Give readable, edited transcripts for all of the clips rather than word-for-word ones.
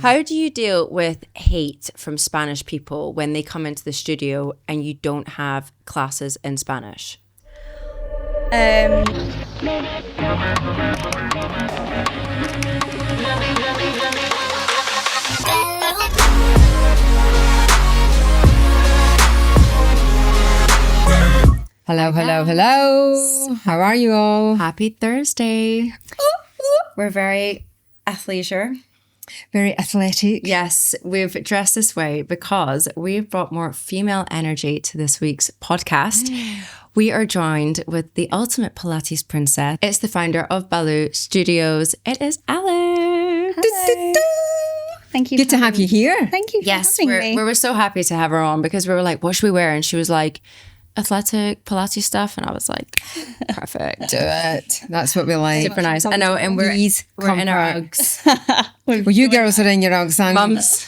How do you deal with hate from Spanish people when they come into the studio and you don't have classes in Spanish? Hello. How are you all? Happy Thursday. We're very athleisure. Very athletic. Yes, we've dressed this way because we've brought more female energy to this week's podcast. We are joined with the ultimate Pilates princess. It's the founder of Balu Studios. It is Alix. Thank you. Good to have you here. Thank you for having me. We were so happy to have her on because we were like, what should we wear? And she was like, athletic Pilates stuff. And I was like, perfect. Do it. That's what we like. Super nice. I know. And we're in our Uggs. Well, you girls are in your Uggs. Mums.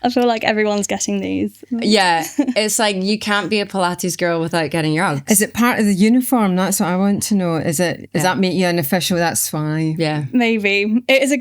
I feel like everyone's getting these. Yeah. It's like you can't be a Pilates girl without getting your Uggs. Is it part of the uniform? That's what I want to know. Does that make you an official? That's fine. Yeah. Maybe. It is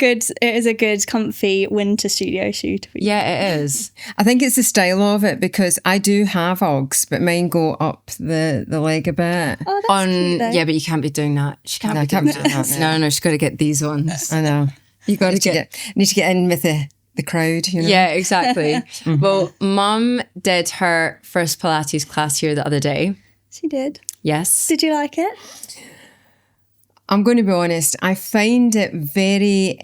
a good comfy winter studio shoe to be. Yeah, it is. I think it's the style of it because I do have Uggs, but mine go up the leg a bit. Oh, that's cute, though. Yeah, but you can't be doing that. She can't be doing that. No, she's got to get these ones. I know. You got to need to get in with the crowd, you know? Yeah, exactly. Well, Mum did her first Pilates class here the other day. She did. Yes. Did you like it? I'm going to be honest. I find it very,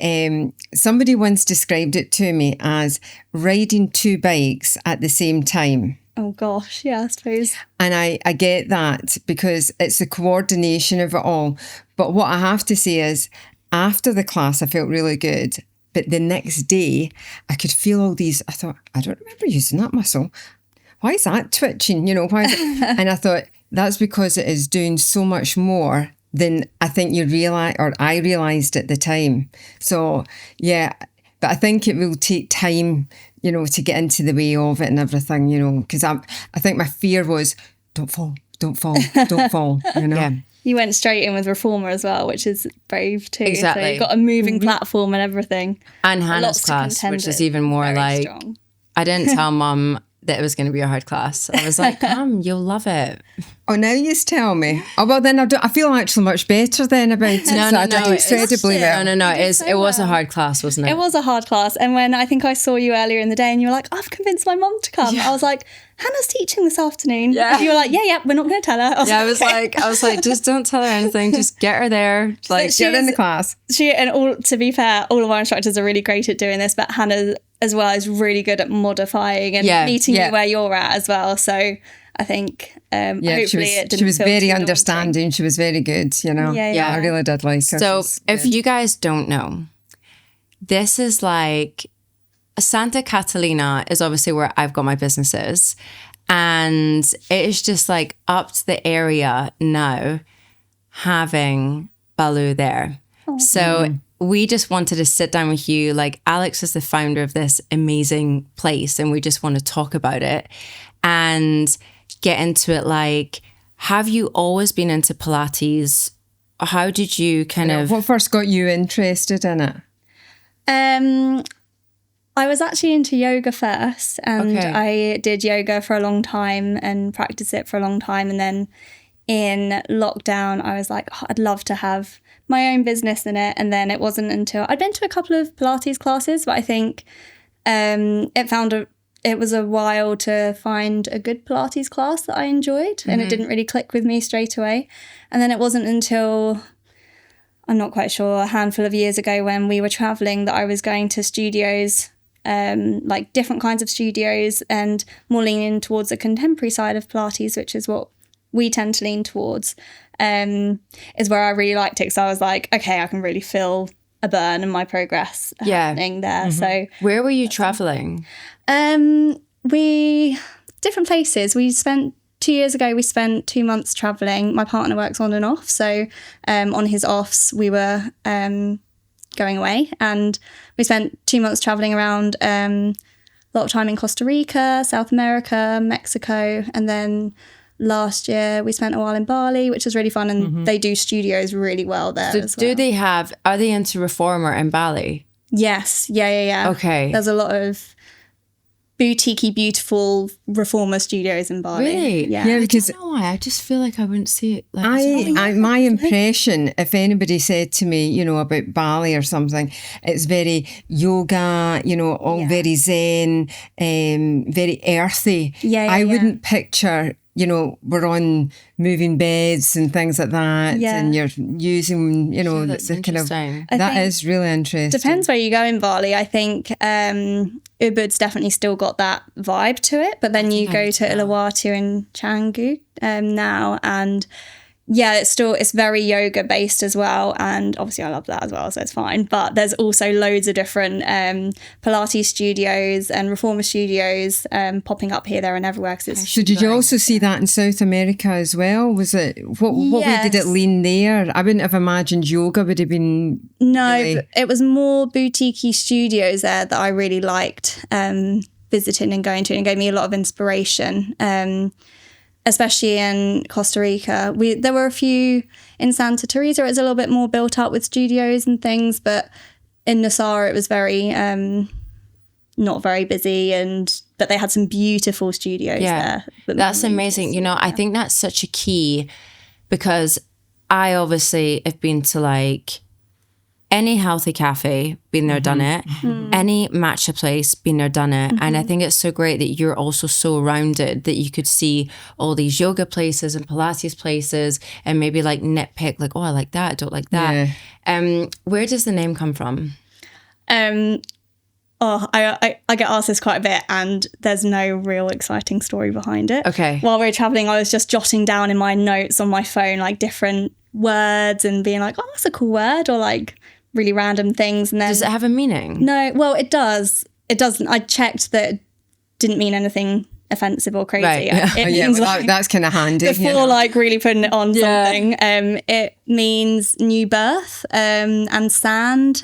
somebody once described it to me as riding two bikes at the same time. Oh gosh, yeah, I suppose. And I get that because it's the coordination of it all. But what I have to say is after the class, I felt really good. But the next day, I could feel all these. I thought, I don't remember using that muscle. Why is that twitching? You know, why is it? And I thought, that's because it is doing so much more than I think you realise, or I realised at the time. So, yeah, but I think it will take time, you know, to get into the way of it and everything, you know, because I think my fear was, don't fall, you know. Yeah. You went straight in with Reformer as well, which is brave too. Exactly. So you've got a moving platform and everything. And Hannah's Lots to class, contend which is with. even more Very like, strong. I didn't tell Mum that it was going to be a hard class. I was like, come, you'll love it. Oh, now you tell me. Oh, well, then I feel actually much better then about it. No, I did incredibly well. No. It was a hard class, wasn't it? It was a hard class. And when I think I saw you earlier in the day and you were like, I've convinced my mum to come. I was like, Hannah's teaching this afternoon. Yeah. You were like, yeah, we're not going to tell her. I was like, just don't tell her anything. Just get her there. Like, Get in the class. To be fair, all of our instructors are really great at doing this, but Hannah as well is really good at modifying and meeting you where you're at as well. So I think hopefully it didn't she was feel very too understanding. daunting. She was very good, you know. Yeah. I really did like her. So if you guys don't know, this is like Santa Catalina is obviously where I've got my businesses. And it is just like up to the area now having Baloo there. So we just wanted to sit down with you. Like Alix is the founder of this amazing place and we just want to talk about it and get into it. Like, have you always been into Pilates? How did you what first got you interested in it? I was actually into yoga first and I did yoga for a long time and practiced it for a long time. And then in lockdown, I was like, I'd love to have my own business in it. And then it wasn't until I'd been to a couple of Pilates classes, but I think it was a while to find a good Pilates class that I enjoyed and it didn't really click with me straight away. And then it wasn't until, I'm not quite sure, a handful of years ago when we were traveling that I was going to studios, like different kinds of studios and more leaning towards the contemporary side of Pilates, which is what we tend to lean towards, is where I really liked it. So I was like, okay, I can really feel a burn and my progress happening there. So where were you traveling? Different places. 2 years ago, we spent 2 months traveling. My partner works on and off. So on his offs, we were going away and we spent 2 months traveling around, a lot of time in Costa Rica, South America, Mexico. And then last year we spent a while in Bali, which was really fun. And they do studios really well there as well. Are they into Reformer in Bali? Yes. Yeah. Okay. There's a lot of boutique-y, beautiful reformer studios in Bali. Really? Yeah, because I don't know why. I just feel like I wouldn't see it. Like, my impression, if anybody said to me, you know, about Bali or something, it's very yoga, you know, all very zen, very earthy. I wouldn't picture, you know, we're on moving beds and things like that, and you're using, you know, that's the kind of, interesting. that is really interesting. Depends where you go in Bali. I think Ubud's definitely still got that vibe to it, but then you go to Uluwatu and Canggu now, and yeah, it's very yoga based as well, and obviously I love that as well, so it's fine. But there's also loads of different Pilates studios and reformer studios popping up here, there, and everywhere. So did you also see that in South America as well? Was it what way did it lean there? I wouldn't have imagined yoga would have been. No, really... but it was more boutique-y studios there that I really liked visiting and going to, and gave me a lot of inspiration. Especially in Costa Rica. There were a few in Santa Teresa. It was a little bit more built up with studios and things, but in Nassau it was very not very busy, but they had some beautiful studios there. That's amazing. You know, I think that's such a key, because I obviously have been to like any healthy cafe, been there, done it. Any matcha place, been there, done it. And I think it's so great that you're also so rounded that you could see all these yoga places and Pilates places and maybe like nitpick, like, oh, I like that, I don't like that. Yeah. Where does the name come from? I get asked this quite a bit, and there's no real exciting story behind it. Okay. While we were traveling, I was just jotting down in my notes on my phone like different words and being like, oh, that's a cool word, or like really random things. And then, does it have a meaning? No, well, it does. It doesn't. I checked that it didn't mean anything offensive or crazy. Right. It means that's kind of handy. Before like really putting it on something. It means new birth and sand.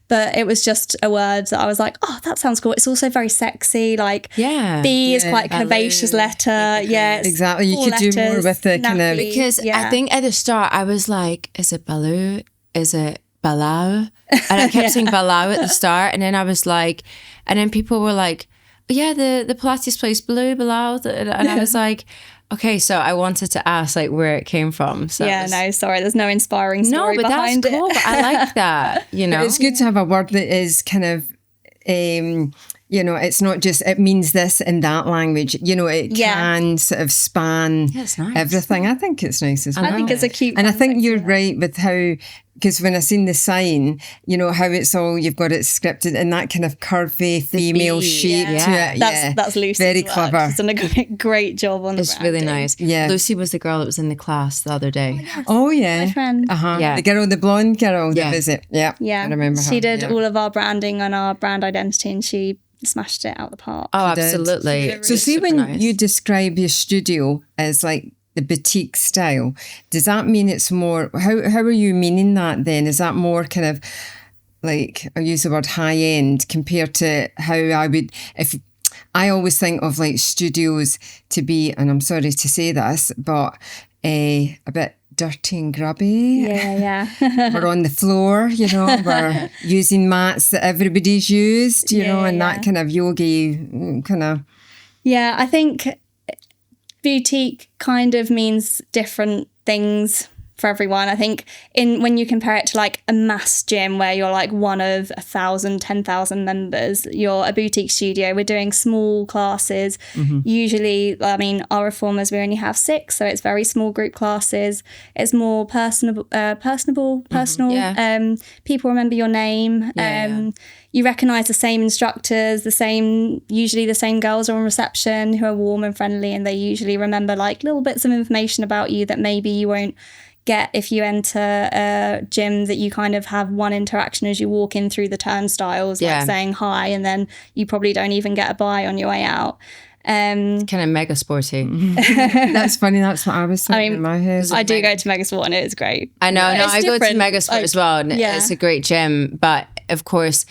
But it was just a word that I was like, oh, that sounds cool. It's also very sexy. Like, B is quite a curvaceous letter. Yeah, exactly. You could do more with the kind of... Because I think at the start I was like, is it Baloo? Is it Baloo? And I kept saying Baloo at the start. And then I was like, and then people were like, yeah, the Pilates place, Baloo. And I was like... Okay, so I wanted to ask like where it came from. So no, sorry, there's no inspiring story behind it. No, but that's cool. But I like that, you know. It's good to have a word that is kind of, you know, it's not just, it means this in that language. You know, it can sort of span everything. I think it's nice as well. I think it's a cute and I think you're right with how, because when I seen the sign, you know, how it's all, you've got it scripted in that kind of curvy female shape to it. That's Lucy. Very clever. She's done a great job on It's really nice. Yeah. Lucy was the girl that was in the class the other day. Oh, yeah. My friend. Yeah. The girl, the blonde girl that visit. Yeah. I remember her. She did all of our branding and our brand identity, and she smashed it out the park. Oh, absolutely. So see, when you describe your studio as like the boutique style, does that mean it's more, how are you meaning that then? Is that more kind of like, I use the word high end compared to how I would, if I always think of like studios to be, and I'm sorry to say this, but a bit dirty and grubby. Yeah. We're on the floor, you know, we're using mats that everybody's used, you know, and that kind of yogi kind of. Yeah, I think boutique kind of means different things for everyone. I think when you compare it to like a mass gym where you're like one of 1,000, 10,000 members, you're a boutique studio. We're doing small classes. Usually, I mean, our reformers, we only have 6, so it's very small group classes. It's more personal. People remember your name. You recognise the same instructors, usually the same girls are on reception who are warm and friendly, and they usually remember like little bits of information about you that maybe you won't get if you enter a gym that you kind of have one interaction as you walk in through the turnstiles, like saying hi, and then you probably don't even get a bye on your way out. Kind of mega sporty. That's funny. That's what I was thinking in my head. I do go to Megasport and it is great. I know. I go to Megasport as well, and it's a great gym. But of course,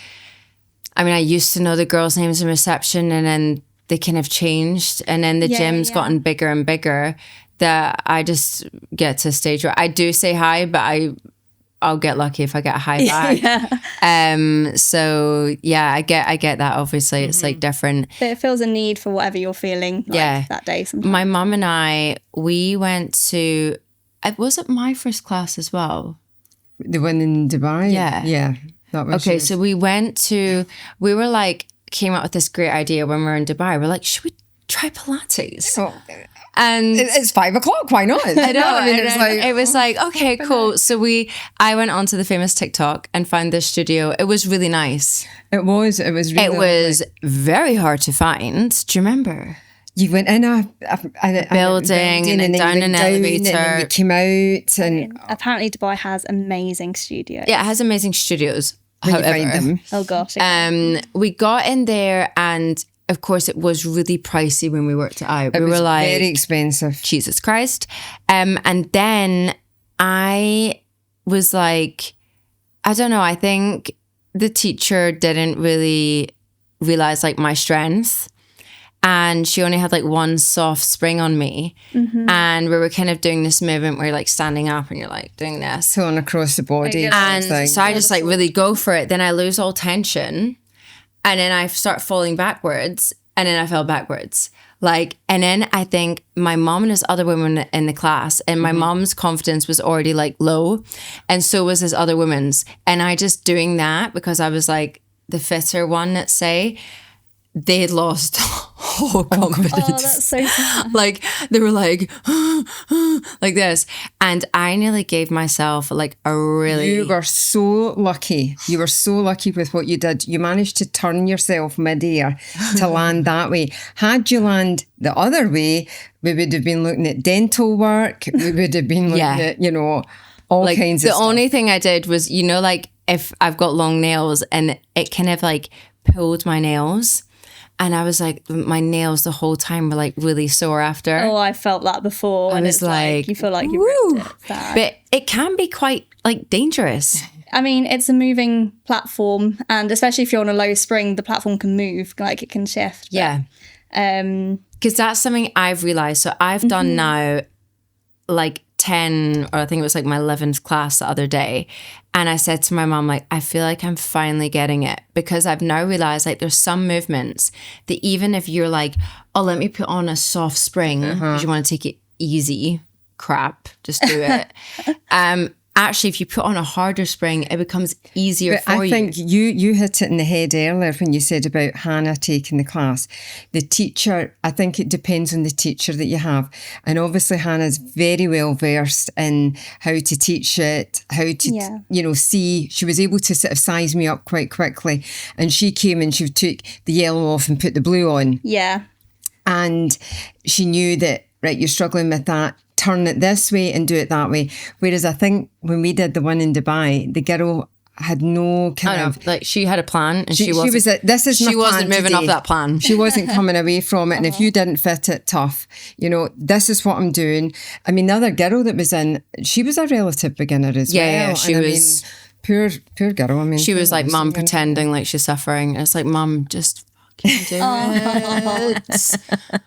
I mean, I used to know the girls' names in reception, and then they kind of changed, and then the gym's gotten bigger and bigger. That I just get to a stage where I do say hi, but I'll get lucky if I get a high back. So yeah, I get that. Obviously, it's like different. But it feels a need for whatever you're feeling that day sometimes. My mum and I, we went to, was it my first class as well? The one in Dubai? Yeah. That was okay, so we were like, came up with this great idea when we were in Dubai. We're like, should we try Pilates? And it's 5 o'clock. Why not? I know. It was like, okay, cool. So I went onto the famous TikTok and found this studio. It was really nice. It was really very hard to find. Do you remember? You went in a building and then down an elevator. And you came out. And apparently Dubai has amazing studios. Yeah, it has amazing studios. When you find them. Oh gosh. We got in there and of course, it was really pricey when we worked it out. It was like, very expensive. Jesus Christ. And then I was like, I don't know, I think the teacher didn't really realize like my strength. And she only had like one soft spring on me. Mm-hmm. And we were kind of doing this movement where you're like standing up and you're like doing this. Pulling across the body. And so I just like really go for it. Then I lose all tension. And then I start falling backwards, and then I fell backwards. Like, and then I think my mom and this other woman in the class, and my mom's confidence was already like low, and so was this other woman's. And I just doing that because I was like the fitter one, let's say, they had lost all confidence. Oh, that's so sad. Like they were like, like this. And I nearly gave myself like a really... You were so lucky. You were so lucky with what you did. You managed to turn yourself mid-air to land that way. Had you land the other way, we would have been looking at dental work. We would have been looking at, you know, all like, kinds of stuff. The only thing I did was, you know, like if I've got long nails and it kind of like pulled my nails. And I was like, my nails the whole time were like really sore after. Oh, I felt that before. And it's like you feel like you ripped it back. But it can be quite like dangerous. I mean, it's a moving platform. And especially if you're on a low spring, the platform can move, like it can shift. Yeah. Because that's something I've realized. So I've done now like 10, or I think it was like my 11th class the other day. And I said to my mom, like, I feel like I'm finally getting it, because I've now realized like there's some movements that even if you're like, oh, let me put on a soft spring because you want to take it easy, crap, just do it. Actually, if you put on a harder spring, it becomes easier for you. I think you hit it in the head earlier when you said about Hannah taking the class. The teacher, I think it depends on the teacher that you have. And obviously Hannah's very well versed in how to teach it, how to, you know, see. She was able to sort of size me up quite quickly. And she came and she took the yellow off and put the blue on. Yeah. And she knew that, right, you're struggling with that. Turn it this way and do it that way. Whereas I think when we did the one in Dubai, the girl had no kind of... like she had a plan and she wasn't moving off that plan. She wasn't coming away from it. And if you didn't fit it, tough. You know, this is what I'm doing. I mean, the other girl that was in, she was a relative beginner as well. Yeah, she was... Poor girl. I mean, she was like mum pretending like she's suffering. It's like, mum, just... do it.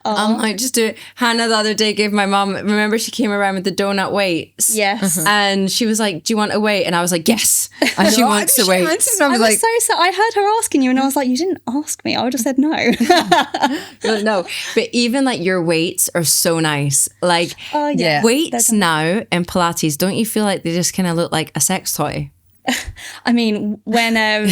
I'm like, just do it. Hannah the other day gave my mom, remember she came around with the donut weights? Yes. And she was like, do you want a weight? And I was like, yes. And she wants the weights. I was like, so sad. I heard her asking you and I was like, you didn't ask me. I would have said no. No. But even like your weights are so nice. Like weights now in Pilates, don't you feel like they just kind of look like a sex toy? I mean, when...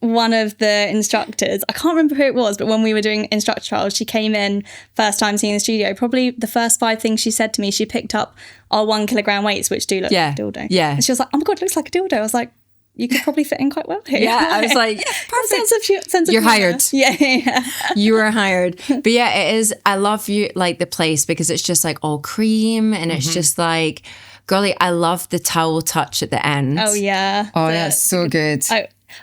one of the instructors, I can't remember who it was, but when we were doing instructor trials, she came in first time seeing the studio. Probably the first 5 things she said to me, she picked up our 1 kilogram weights, which do look like a dildo. Yeah. And she was like, oh my God, it looks like a dildo. I was like, you could probably fit in quite well here. Yeah, I was like, perfect. Sense of You're humor. hired. Yeah. You are hired. But yeah, it is. I love you, like the place, because it's just like all cream and it's just like, girly, I love the towel touch at the end. Oh yeah. Oh, that's so good.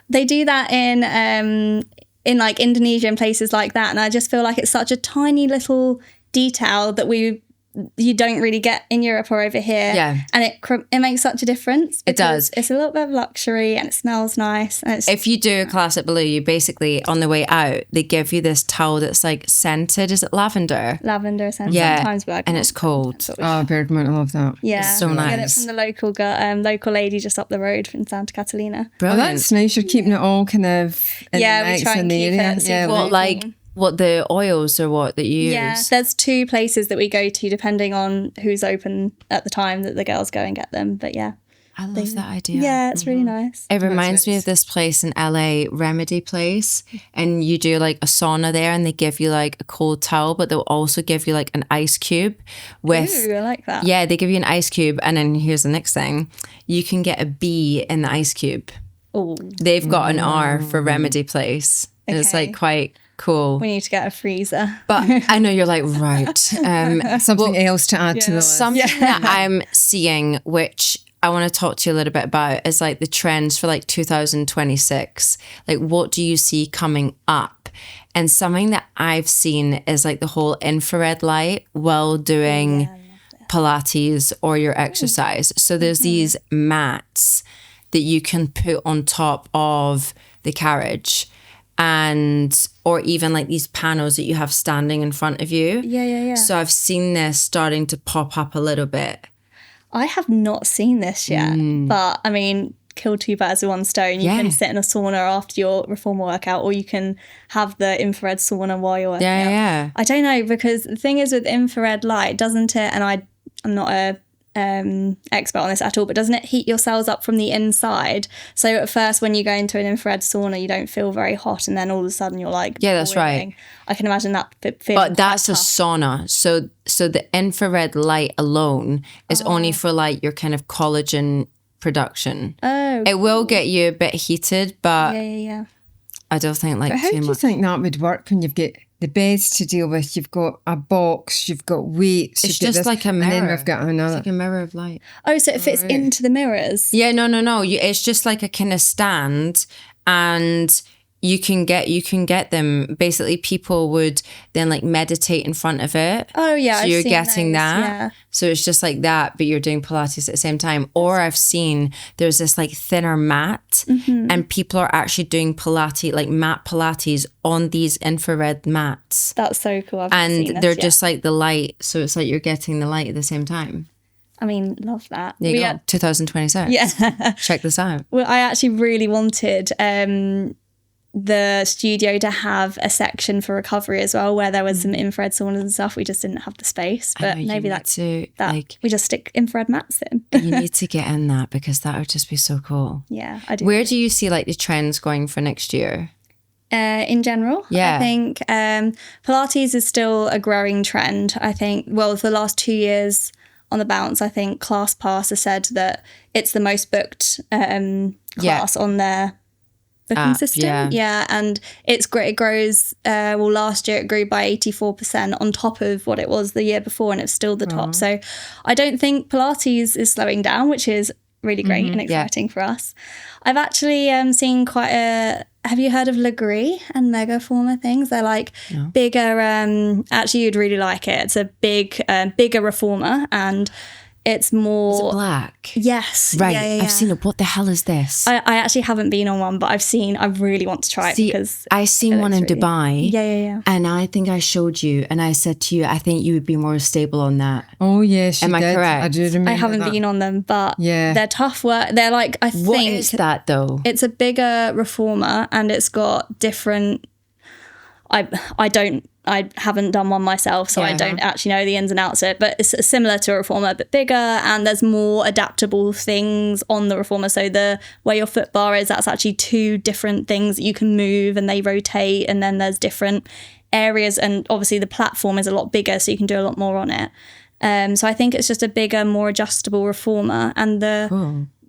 They do that in like Indonesia and places like that, and I just feel like it's such a tiny little detail that you don't really get in Europe or over here. Yeah. And it makes such a difference. It does. It's a little bit of luxury and it smells nice. And it's, If you do a class at Baloo, you basically, on the way out, they give you this towel that's like scented. Is it lavender? lavender scent, Yeah. sometimes bergamot. And it's cold. Oh, bergamot, I love that. Yeah, It's so I get it nice. from the local lady just up the road from Santa Catalina. Oh, Brilliant. that's nice. You're keeping it all kind of in Yeah, the we mix try in and the keep area. it super Yeah, local. What the oils or what that you Yeah, use? there's 2 places that we go to depending on who's open at the time that the girls go and get them. But yeah, I love that idea. yeah, it's really nice. It reminds me nice. of this place in LA, Remedy Place, and you do like a sauna there and they give you like a cold towel, but they'll also give you like an ice cube with, Ooh, I like that. yeah, they give you an ice cube. And then here's the next thing, you can get a bee in the ice cube. Oh, They've got an R for Remedy Place. And it's Okay. like quite cool. we need to get a freezer. But I know you're like, right. something else to add to the list. Something that I'm seeing, which I want to talk to you a little bit about, is like the trends for like 2026. Like, what do you see coming up? And something that I've seen is like the whole infrared light while doing Pilates or your exercise. So there's these mats that you can put on top of the carriage, and or even like these panels that you have standing in front of you. Yeah. So I've seen this starting to pop up a little bit. I have not seen this yet, but I mean, kill 2 birds with 1 stone. You Yeah. can sit in a sauna after your reformer workout, or you can have the infrared sauna while you're working out. Yeah. I don't know, because the thing is with infrared light, doesn't it? And I'm not a expert on this at all, but doesn't it heat your cells up from the inside? So at first, when you go into an infrared sauna, you don't feel very hot, and then all of a sudden you're like, Yeah, that's boiling. right. I can imagine that feeling. But that's a quite tough. sauna. So the infrared light alone is only for like your kind of collagen production. Oh, It will get you a bit heated, but yeah. I don't think like How too do you much. think that would work when you've got the beds to deal with? You've got a box, you've got weights. It's you've got just this, like a and mirror. then we've got It's another. like a mirror of light. Oh, so it fits into the mirrors. Yeah, no. It's just like a kind of stand, and you can get them. Basically, people would then like meditate in front of it. Oh, yeah, so I've you're seen getting those, that. yeah. So it's just like that, but you're doing Pilates at the same time. Or I've seen there's this like thinner mat, and people are actually doing Pilates, like mat Pilates, on these infrared mats. That's so cool. I've not seen And this they're yet. just like the light, so it's like you're getting the light at the same time. I mean, love that. There you We go. had- 2026. yeah. Check this out. Well, I actually really wanted the studio to have a section for recovery as well, where there was some infrared saunas and stuff. We just didn't have the space, I but know, you maybe need that's to, that. like, We just stick infrared mats in. you need to get in that, because that would just be so cool. Yeah, I do. Where do you see like the trends going for next year? In general, Yeah. I think Pilates is still a growing trend. I think, well, for the last 2 years on the bounce, I think ClassPass has said that it's the most booked class on their booking App, system. yeah. And it's great. It grows. Well, last year it grew by 84% on top of what it was the year before, and it's still the top. So I don't think Pilates is slowing down, which is really great and exciting for us. I've actually seen quite a... Have you heard of Legree and Megaformer things? They're like bigger... actually, you'd really like it. It's a bigger reformer, and it's more... Black. Yes. Right. Yeah. I've seen it. What the hell is this? I actually haven't been on one, but I really want to try it See, because... I seen one in looks really- Dubai. Yeah. And I think I showed you, and I said to you, I think you would be more stable on that. Oh, yes, you Am I did. correct? I do remember I haven't that. been on them, but Yeah. they're tough work. They're like, I think... What is that though? It's a bigger reformer, and it's got different... I haven't done one myself, so I don't actually know the ins and outs of it, but it's similar to a reformer, but bigger, and there's more adaptable things on the reformer. So the where your foot bar is, that's actually 2 different things that you can move, and they rotate, and then there's different areas, and obviously the platform is a lot bigger, so you can do a lot more on it. So I think it's just a bigger, more adjustable reformer, and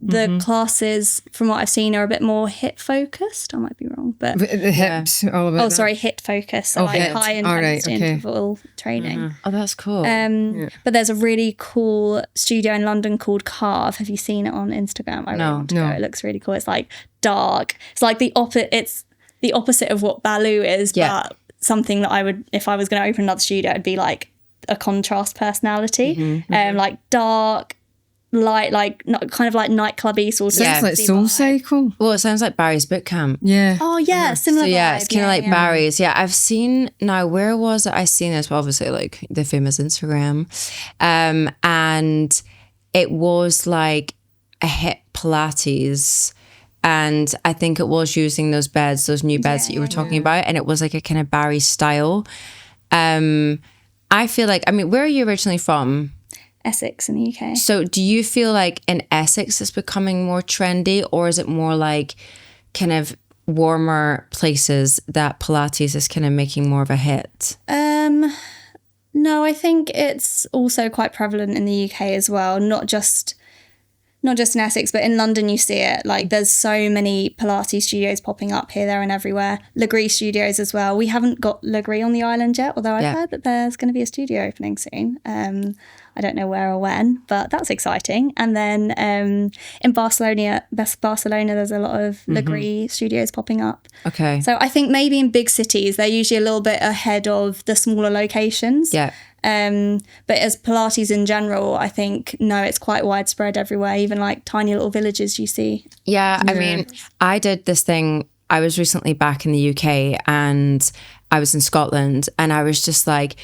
the classes, from what I've seen, are a bit more hit focused. I might be wrong, but The hips, all about that. sorry, hit focused. So like hit. high All right, intensity okay. interval training. Oh, that's cool. But there's a really cool studio in London called Carve. Have you seen it on Instagram? I really want to go. It looks really cool. It's like dark. It's like the opposite of what Balu is, Yeah. but something that I would, if I was going to open another studio, it'd be like a contrast personality, like dark, light, like not kind of like nightclubby sort of. Sounds like Soul Cycle. Well, it sounds like Barry's boot camp. Yeah. Oh yeah, similar. So yeah, vibe. it's kind of like Barry's. Yeah, I've seen now. Where was it? I seen this? Well, obviously, like the famous Instagram, and it was like a hip Pilates, and I think it was using those beds, those new beds that you were talking about, and it was like a kind of Barry style. I feel like, I mean, where are you originally from? Essex in the UK. So do you feel like in Essex it's becoming more trendy, or is it more like kind of warmer places that Pilates is kind of making more of a hit? No, I think it's also quite prevalent in the UK as well, not just in Essex, but in London you see it. Like there's so many Pilates studios popping up here, there and everywhere. Legree studios as well. We haven't got Legree on the island yet, although I've heard that there's going to be a studio opening soon. I don't know where or when, but that's exciting. And then in Barcelona, there's a lot of Legree studios popping up. Okay. So I think maybe in big cities, they're usually a little bit ahead of the smaller locations. Yeah. But as Pilates in general, I think, no, it's quite widespread everywhere, even like tiny little villages you see. Yeah, I mean, I did this thing. I was recently back in the UK and I was in Scotland, and I was just like,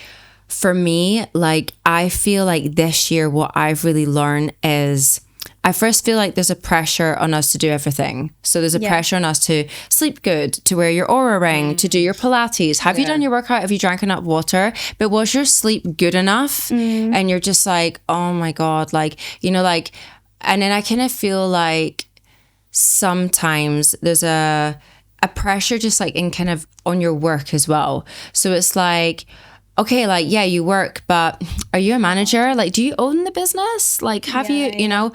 for me, like, I feel like this year what I've really learned is I first feel like there's a pressure on us to do everything. So there's a pressure on us to sleep good, to wear your Aura ring, to do your Pilates. Have you done your workout? Have you drank enough water? But was your sleep good enough? And you're just like, oh my God, like, you know, like, and then I kind of feel like sometimes there's a pressure just like in kind of on your work as well. So it's like, okay, like, yeah, you work, but are you a manager? Like, do you own the business? Like, have you know,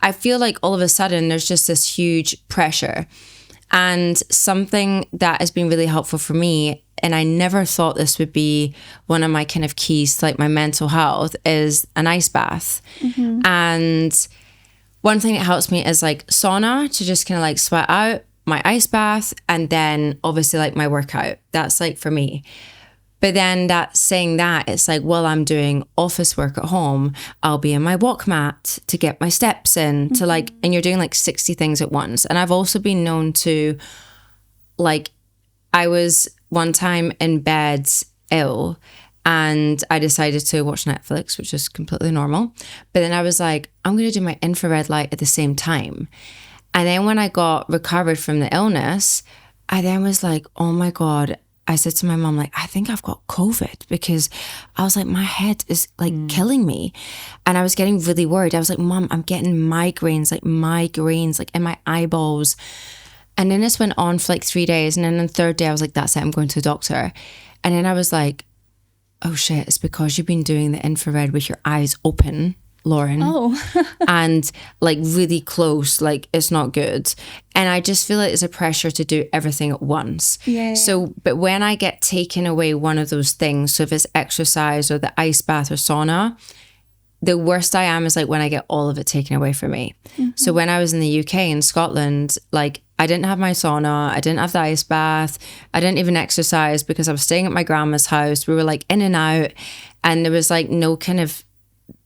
I feel like all of a sudden there's just this huge pressure. And something that has been really helpful for me, and I never thought this would be one of my kind of keys to like my mental health, is an ice bath. And one thing that helps me is like sauna, to just kind of like sweat out, my ice bath, and then obviously like my workout. That's like for me. But then it's like, while I'm doing office work at home, I'll be in my walk mat to get my steps in, to like, and you're doing like 60 things at once. And I've also been known to, like, I was one time in bed ill and I decided to watch Netflix, which is completely normal. But then I was like, I'm going to do my infrared light at the same time. And then when I got recovered from the illness, I then was like, oh my God, I said to my mom, like, I think I've got COVID, because I was like, my head is like killing me. And I was getting really worried. I was like, Mom, I'm getting migraines like in my eyeballs. And then this went on for like 3 days. And then on the third day, I was like, that's it, I'm going to the doctor. And then I was like, oh shit, it's because you've been doing the infrared with your eyes open, Lauren. Oh. And like really close, like it's not good. And I just feel like there's a pressure to do everything at once. Yeah. So, but when I get taken away one of those things, so if it's exercise or the ice bath or sauna, the worst I am is like when I get all of it taken away from me. So when I was in the UK, in Scotland, like I didn't have my sauna, I didn't have the ice bath, I didn't even exercise because I was staying at my grandma's house. We were like in and out, and there was like no kind of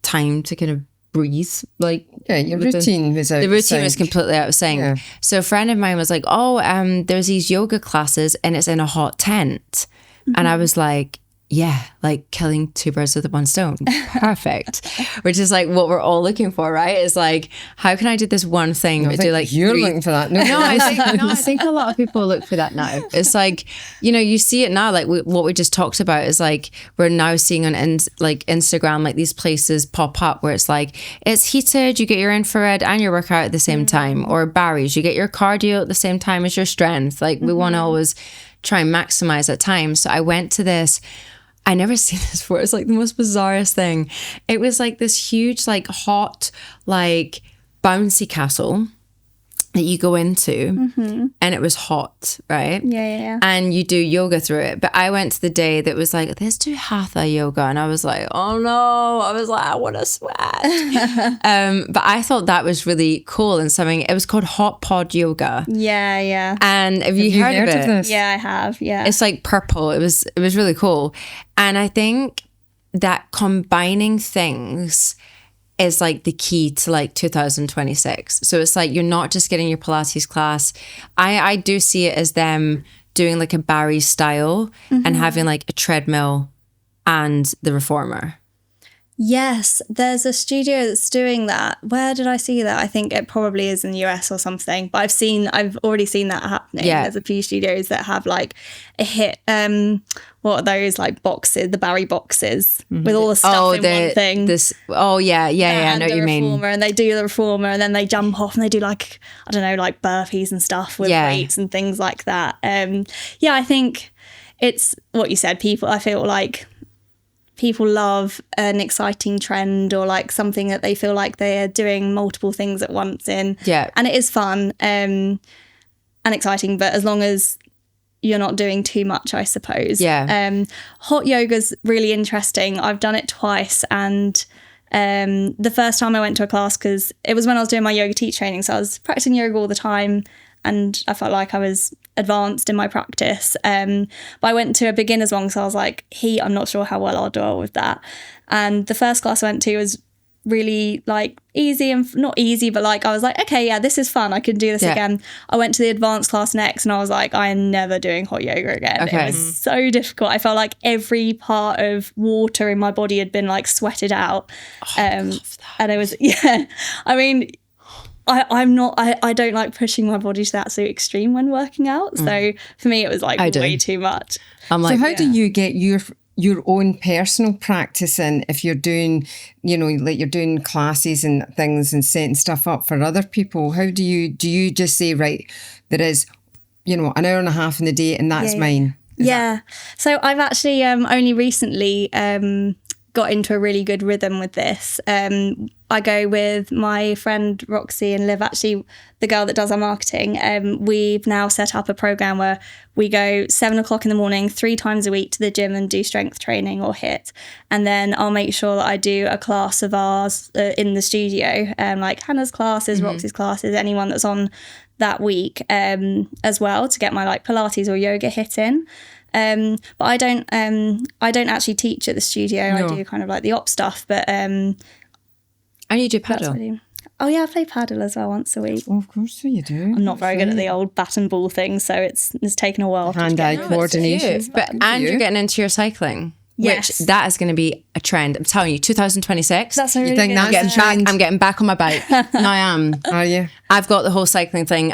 time to kind of breathe. Like, yeah, your routine was out. The routine was completely out of sync. Yeah. So a friend of mine was like, oh, there's these yoga classes and it's in a hot tent. And I was like, yeah, like killing two birds with one stone. Perfect. Which is like what we're all looking for, right? It's like, how can I do this one thing? No, but do like you're looking for that. No, I think a lot of people look for that now. It's like, you know, you see it now, like what we just talked about is like, we're now seeing on like Instagram, like these places pop up where it's like, it's heated, you get your infrared and your workout at the same time, or Barry's, you get your cardio at the same time as your strength. Like we want to always try and maximize that time. So I went to this, I never seen this before. It's like the most bizarrest thing. It was like this huge, like hot, like bouncy castle that you go into, and it was hot, right? Yeah. And you do yoga through it. But I went to the day that was like, let's do hatha yoga, and I was like, oh no, I was like, I want to sweat. But I thought that was really cool and something. It was called hot pod yoga. Yeah. And have you heard of it? Yeah, I have. Yeah, it's like purple. It was really cool. And I think that combining things is like the key to like 2026. So it's like you're not just getting your Pilates class. I do see it as them doing like a Barry style and having like a treadmill and the reformer. Yes, there's a studio that's doing that. Where did I see that? I think it probably is in the US or something. But I've already seen that happening. Yeah. There's a few studios that have like a hit. What are those like boxes? The Barry boxes with all the stuff in one thing. I know what you mean. Reformer, and they do the reformer, and then they jump off and they do like, I don't know, like burpees and stuff with weights and things like that. I think it's what you said. I feel like people love an exciting trend or like something that they feel like they're doing multiple things at once in. Yeah. And it is fun and exciting, but as long as you're not doing too much, I suppose. Yeah. Hot yoga's really interesting. I've done it twice, and the first time I went to a class, because it was when I was doing my yoga teacher training, so I was practicing yoga all the time and I felt like I was advanced in my practice. But I went to a beginner's one, so I was like, I'm not sure how well I'll do with that. And the first class I went to was really like easy, and not easy, but like I was like, okay, yeah, this is fun, I can do this again. I went to the advanced class next and I was like, I am never doing hot yoga again. It was so difficult. I felt like every part of water in my body had been like sweated out. I love that. And it was, I mean, I don't like pushing my body to the absolute extreme when working out. So for me, it was like way too much. I'm like, so how do you get your own personal practice in if you're doing, like you're doing classes and things and setting stuff up for other people? How do you just say, right, there is, an hour and a half in the day and that's mine? So I've actually only recently got into a really good rhythm with this. I go with my friend Roxy and Liv, actually the girl that does our marketing. We've now set up a program where we go 7 o'clock in the morning, 3 times a week to the gym and do strength training or HIIT. And then I'll make sure that I do a class of ours in the studio, like Hannah's classes, Roxy's classes, anyone that's on that week as well, to get my like Pilates or yoga HIIT in. But I don't actually teach at the studio. No. I do kind of like the op stuff, but and you do paddle. Oh yeah, I play paddle as well once a week. Oh, of course you do. I'm not very good at the old bat and ball thing, so it's taken a while. Hand-eye coordination. And you're getting into your cycling. Yes. Which that is going to be a trend. I'm telling you, 2026. That's really you think good. that's I'm getting back on my bike. No, I am. Are you? I've got the whole cycling thing.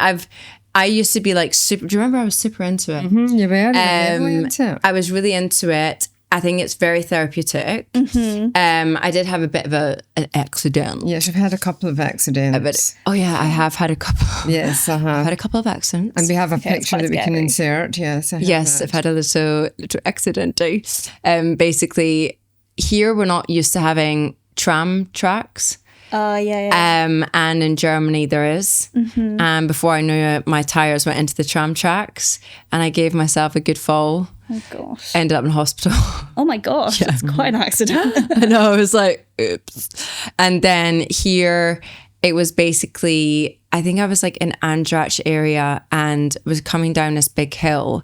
I used to be like super. Do you remember I was super into it? Mm-hmm, you were really into it. I was really into it. I think it's very therapeutic. I did have a bit of an accident. Yes, I've had a couple of accidents. I have had a couple. Yes, I have. I've had a couple of accidents. And we have a picture that we can insert. Yes, I've had a little accident. Basically, here we're not used to having tram tracks. And in Germany there is. And before I knew it, my tires went into the tram tracks and I gave myself a good fall. Oh gosh. Ended up in hospital. Oh my gosh, that's quite an accident. I know, I was like, oops. And then here it was basically, I think I was like in Andratx area and was coming down this big hill,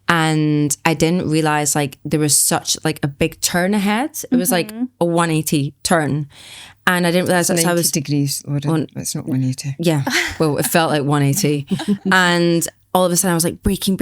and I didn't realize like there was such like a big turn ahead. It was like a 180 turn. And I didn't realize that's how I was degrees. It's not 180. Yeah. Well, it felt like 180. And all of a sudden I was like braking,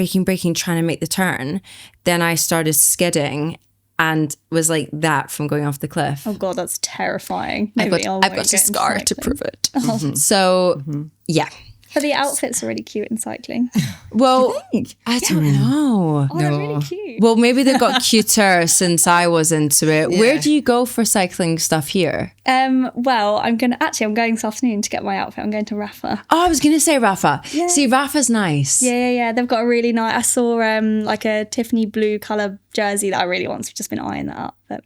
trying to make the turn. Then I started skidding and was like that from going off the cliff. Oh God, that's terrifying. I've got a scar to prove it. So yeah. But the outfits are really cute in cycling. Well, I don't know. Oh, they're really cute. Well, maybe they got cuter since I was into it. Yeah. Where do you go for cycling stuff here? Well, I'm going this afternoon to get my outfit. I'm going to Rafa. Oh, I was going to say Rafa. Yeah. See, Rafa's nice. Yeah. They've got a really nice, I saw like a Tiffany blue colour jersey that I really want. So I've just been eyeing that up. But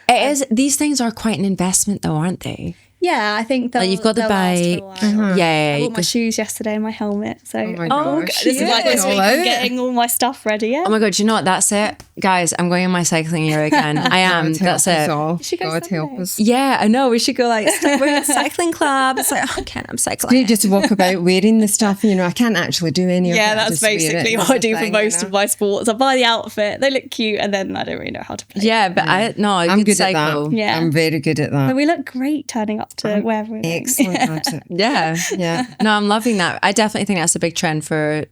it is. These things are quite an investment though, aren't they? Yeah, I think Like, you've got the they'll last for a bike. while. Yeah. I bought my shoes yesterday and my helmet. So Oh my gosh. this is like this week I'm getting all my stuff ready. Yeah. Oh my God, do you know what? That's it. Guys, I'm going on my cycling year again. I am. That's it. God help us. Yeah, I know. We should go like, we're at cycling club. It's like, oh, I can't, I'm cycling. Great just to walk about wearing the stuff, I can't actually do any of it. Yeah, I that's just wear it. basically what I do for most of my sports. I buy the outfit, they look cute, and then I don't really know how to play. Yeah, but I'm good at that. Yeah. I'm very good at that. But we look great turning up to wherever we're going. Excellent at it. Yeah. Yeah. No, I'm loving that. I definitely think that's a big trend for,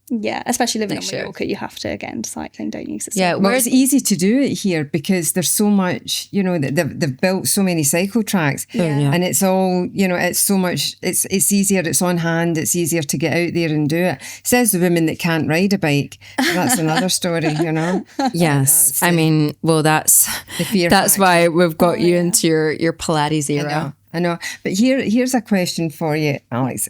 Yeah, especially living Next in year. Mallorca, you have to get into cycling, don't you? 'Cause it's yeah. Well, it's easy to do it here because there's so much, they've built so many cycle tracks Yeah. and it's all, it's so much, it's easier, it's on hand, it's easier to get out there and do it. Says the women that can't ride a bike. That's another story, Yes. I mean, well, that's The fear that's factor. why we've got you into your Pilates era. I know. But here's a question for you, Alex.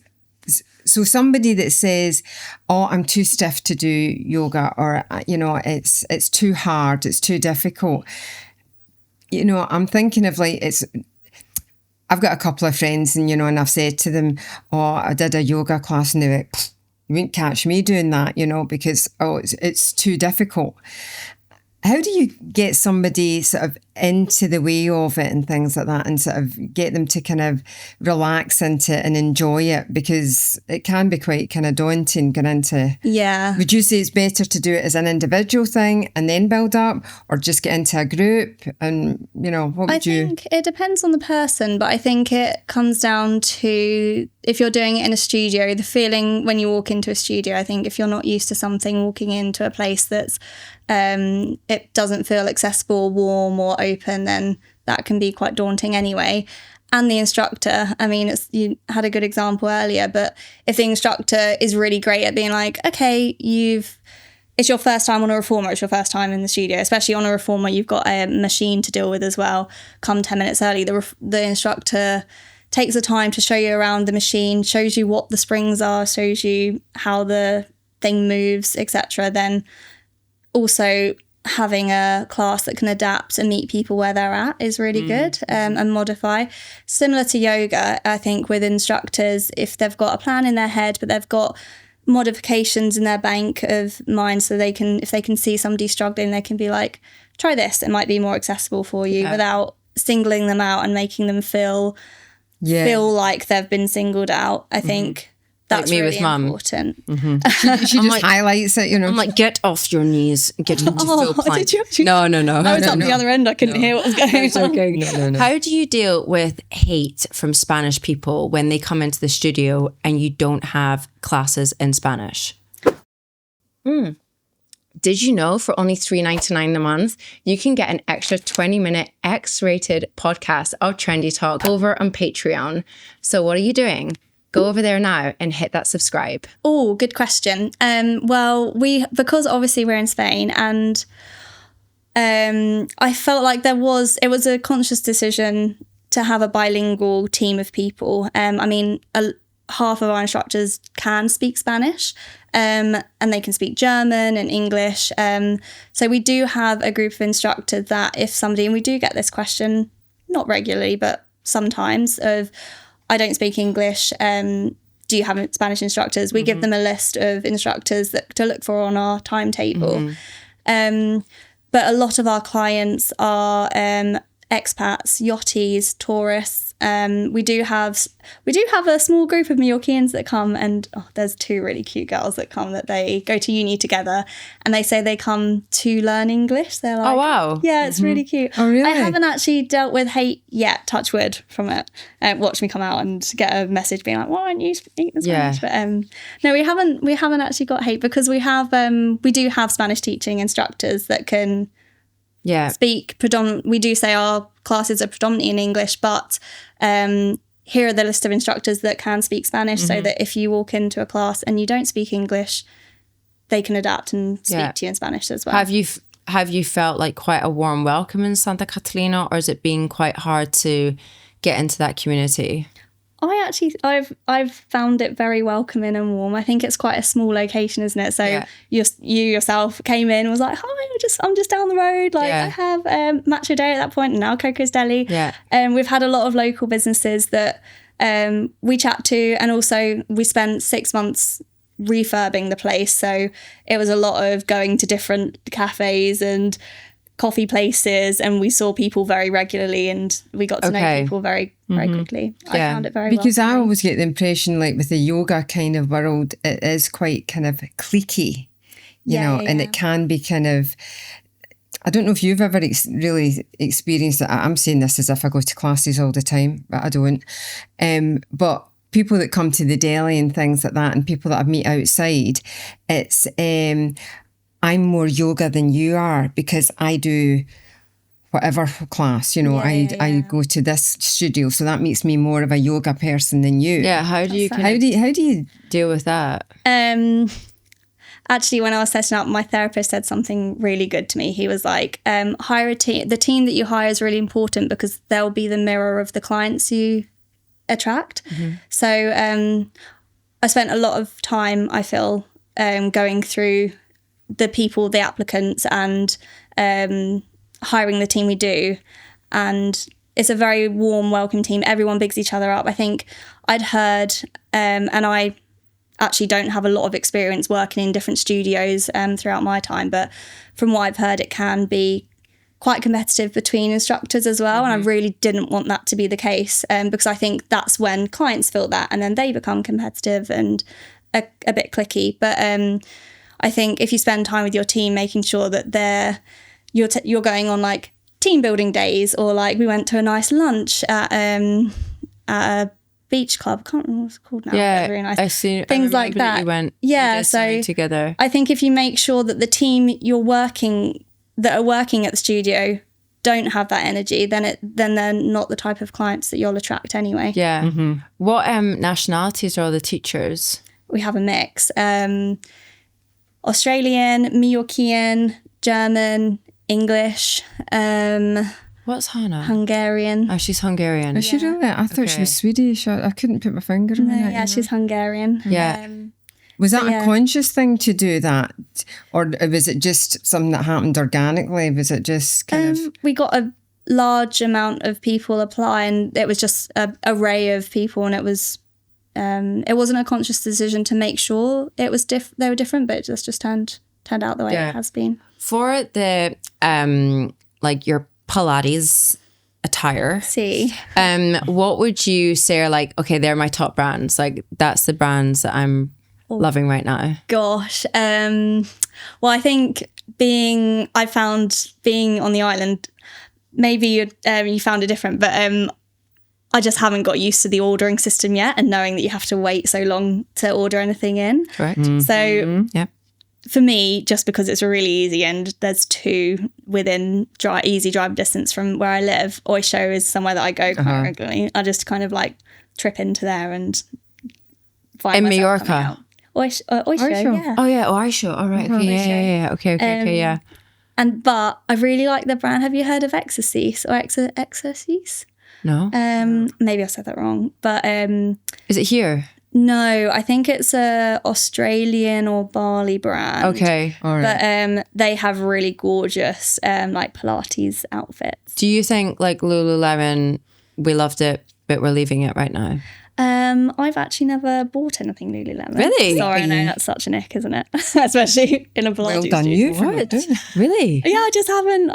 So somebody that says, "Oh, I'm too stiff to do yoga," or it's too hard, it's too difficult. I'm thinking of I've got a couple of friends, and and I've said to them, "Oh, I did a yoga class," and they went, "You won't catch me doing that," because it's too difficult. How do you get somebody sort of into the way of it and things like that, and sort of get them to kind of relax into it and enjoy it? Because it can be quite kind of daunting going into. Yeah. Would you say it's better to do it as an individual thing and then build up, or just get into a group? And what would you? I think it depends on the person, but I think it comes down to if you're doing it in a studio, the feeling when you walk into a studio. I think if you're not used to something, walking into a place that's it doesn't feel accessible, warm or open, then that can be quite daunting anyway. And the instructor, I mean, you had a good example earlier, but if the instructor is really great at being like, okay, it's your first time on a reformer, it's your first time in the studio, especially on a reformer, you've got a machine to deal with as well. Come 10 minutes early, the instructor takes the time to show you around the machine, shows you what the springs are, shows you how the thing moves, etc. Then also having a class that can adapt and meet people where they're at is really good, and modify. Similar to yoga, I think with instructors, if they've got a plan in their head, but they've got modifications in their bank of mind, so if they can see somebody struggling, they can be like, try this, it might be more accessible for you, without singling them out and making them feel like they've been singled out. I think that's me really with mum. important. She just highlights it, I'm like, get off your knees, get into full plank. Did you actually? No. I was up the other end. I couldn't hear what was going on. Okay. No. How do you deal with hate from Spanish people when they come into the studio and you don't have classes in Spanish? Did you know for only $3.99 a month, you can get an extra 20-minute X-rated podcast of Trendy Talk over on Patreon? So what are you doing? Go over there now and hit that subscribe. Oh, good question. Well, because obviously we're in Spain, and I felt like it was a conscious decision to have a bilingual team of people. I mean, half of our instructors can speak Spanish, and they can speak German and English. So we do have a group of instructors that and we do get this question, not regularly, but sometimes, of, I don't speak English, do you have Spanish instructors? We give them a list of instructors to look for on our timetable. But a lot of our clients are expats, yachties, tourists. We do have a small group of Mallorcans that come, and there's two really cute girls that come, that they go to uni together, and they say they come to learn English. They're like, oh wow, yeah, it's really cute. Oh really? I haven't actually dealt with hate yet, touch wood, from it. Watch me come out and get a message being like, why aren't you speaking Spanish? Yeah. But no, we haven't actually got hate, because we do have Spanish teaching instructors that can speak we do say our classes are predominantly in English, but here are the list of instructors that can speak Spanish, so that if you walk into a class and you don't speak English, they can adapt and speak to you in Spanish as well. Have you felt like quite a warm welcome in Santa Catalina, or has it been quite hard to get into that community? I've found it very welcoming and warm. I think it's quite a small location, isn't it? So you yourself came in and was like, hi, I'm just down the road. Like I have Matcha Day at that point, and now Coco's Deli. Yeah. We've had a lot of local businesses that we chat to, and also we spent 6 months refurbing the place. So it was a lot of going to different cafes and coffee places, and we saw people very regularly, and we got to know people very quickly. I found it very because I welcoming. always get the impression, like with the yoga kind of world, it is quite kind of clicky, you know, and it can be kind of, I don't know if you've ever really experienced it. I'm saying this as if I go to classes all the time, but I don't. But people that come to the deli and things like that, and people that I meet outside, it's I'm more yoga than you are, because I do whatever class, you know, I go to this studio, so that makes me more of a yoga person than you. Yeah, how do you deal with that? Actually, when I was setting up, my therapist said something really good to me. He was like, hire a team. The team that you hire is really important, because they'll be the mirror of the clients you attract. So I spent a lot of time, I feel, going through the people, the applicants, and hiring the team we do. And it's a very warm, welcome team. Everyone bigs each other up. I think I'd heard, and I actually don't have a lot of experience working in different studios throughout my time, but from what I've heard, it can be quite competitive between instructors as well. And I really didn't want that to be the case, because I think that's when clients feel that, and then they become competitive and a bit clicky. But I think if you spend time with your team, making sure that you're going on like team building days, or like we went to a nice lunch at a beach club. I can't remember what it's called now. Yeah, really nice. I see things like that. You went, so together. I think if you make sure that the team that are working at the studio don't have that energy, then they're not the type of clients that you'll attract anyway. Yeah. What nationalities are all the teachers? We have a mix. Australian, Mallorcan, German, English. What's Hannah? Hungarian. Oh, she's Hungarian. Is she really? I thought she was Swedish. I couldn't put my finger on it. Yeah, she's Hungarian. Yeah. Was that a conscious thing to do that? Or was it just something that happened organically? Was it just kind of... We got a large amount of people apply, and it was just an array of people, and it was... it wasn't a conscious decision to make sure it was they were different, but it just turned out the way it has been. For the like your Pilates attire, what would you say are like, okay, they're my top brands, like that's the brands that I'm loving right now? Gosh, well, I think I found being on the island, maybe you found it different, but I just haven't got used to the ordering system yet, and knowing that you have to wait so long to order anything in. Correct. So for me, just because it's really easy, and there's two within easy drive distance from where I live, Oisho is somewhere that I go quite regularly. I just kind of like trip into there and find in Mallorca. Oisho, yeah. Oh yeah, Oisho. All right. Okay. Yeah. Okay. Yeah. But I really like the brand. Have you heard of Exercise or Exercise? No. Maybe I said that wrong. But is it here? No, I think it's a Australian or Bali brand. Okay. All right. But they have really gorgeous like Pilates outfits. Do you think like Lululemon, we loved it, but we're leaving it right now? I've actually never bought anything Lululemon. Really? Sorry, I know that's such an ick, isn't it? Especially in a Pilates Well done, studio. you for not doing it. Really? Yeah, I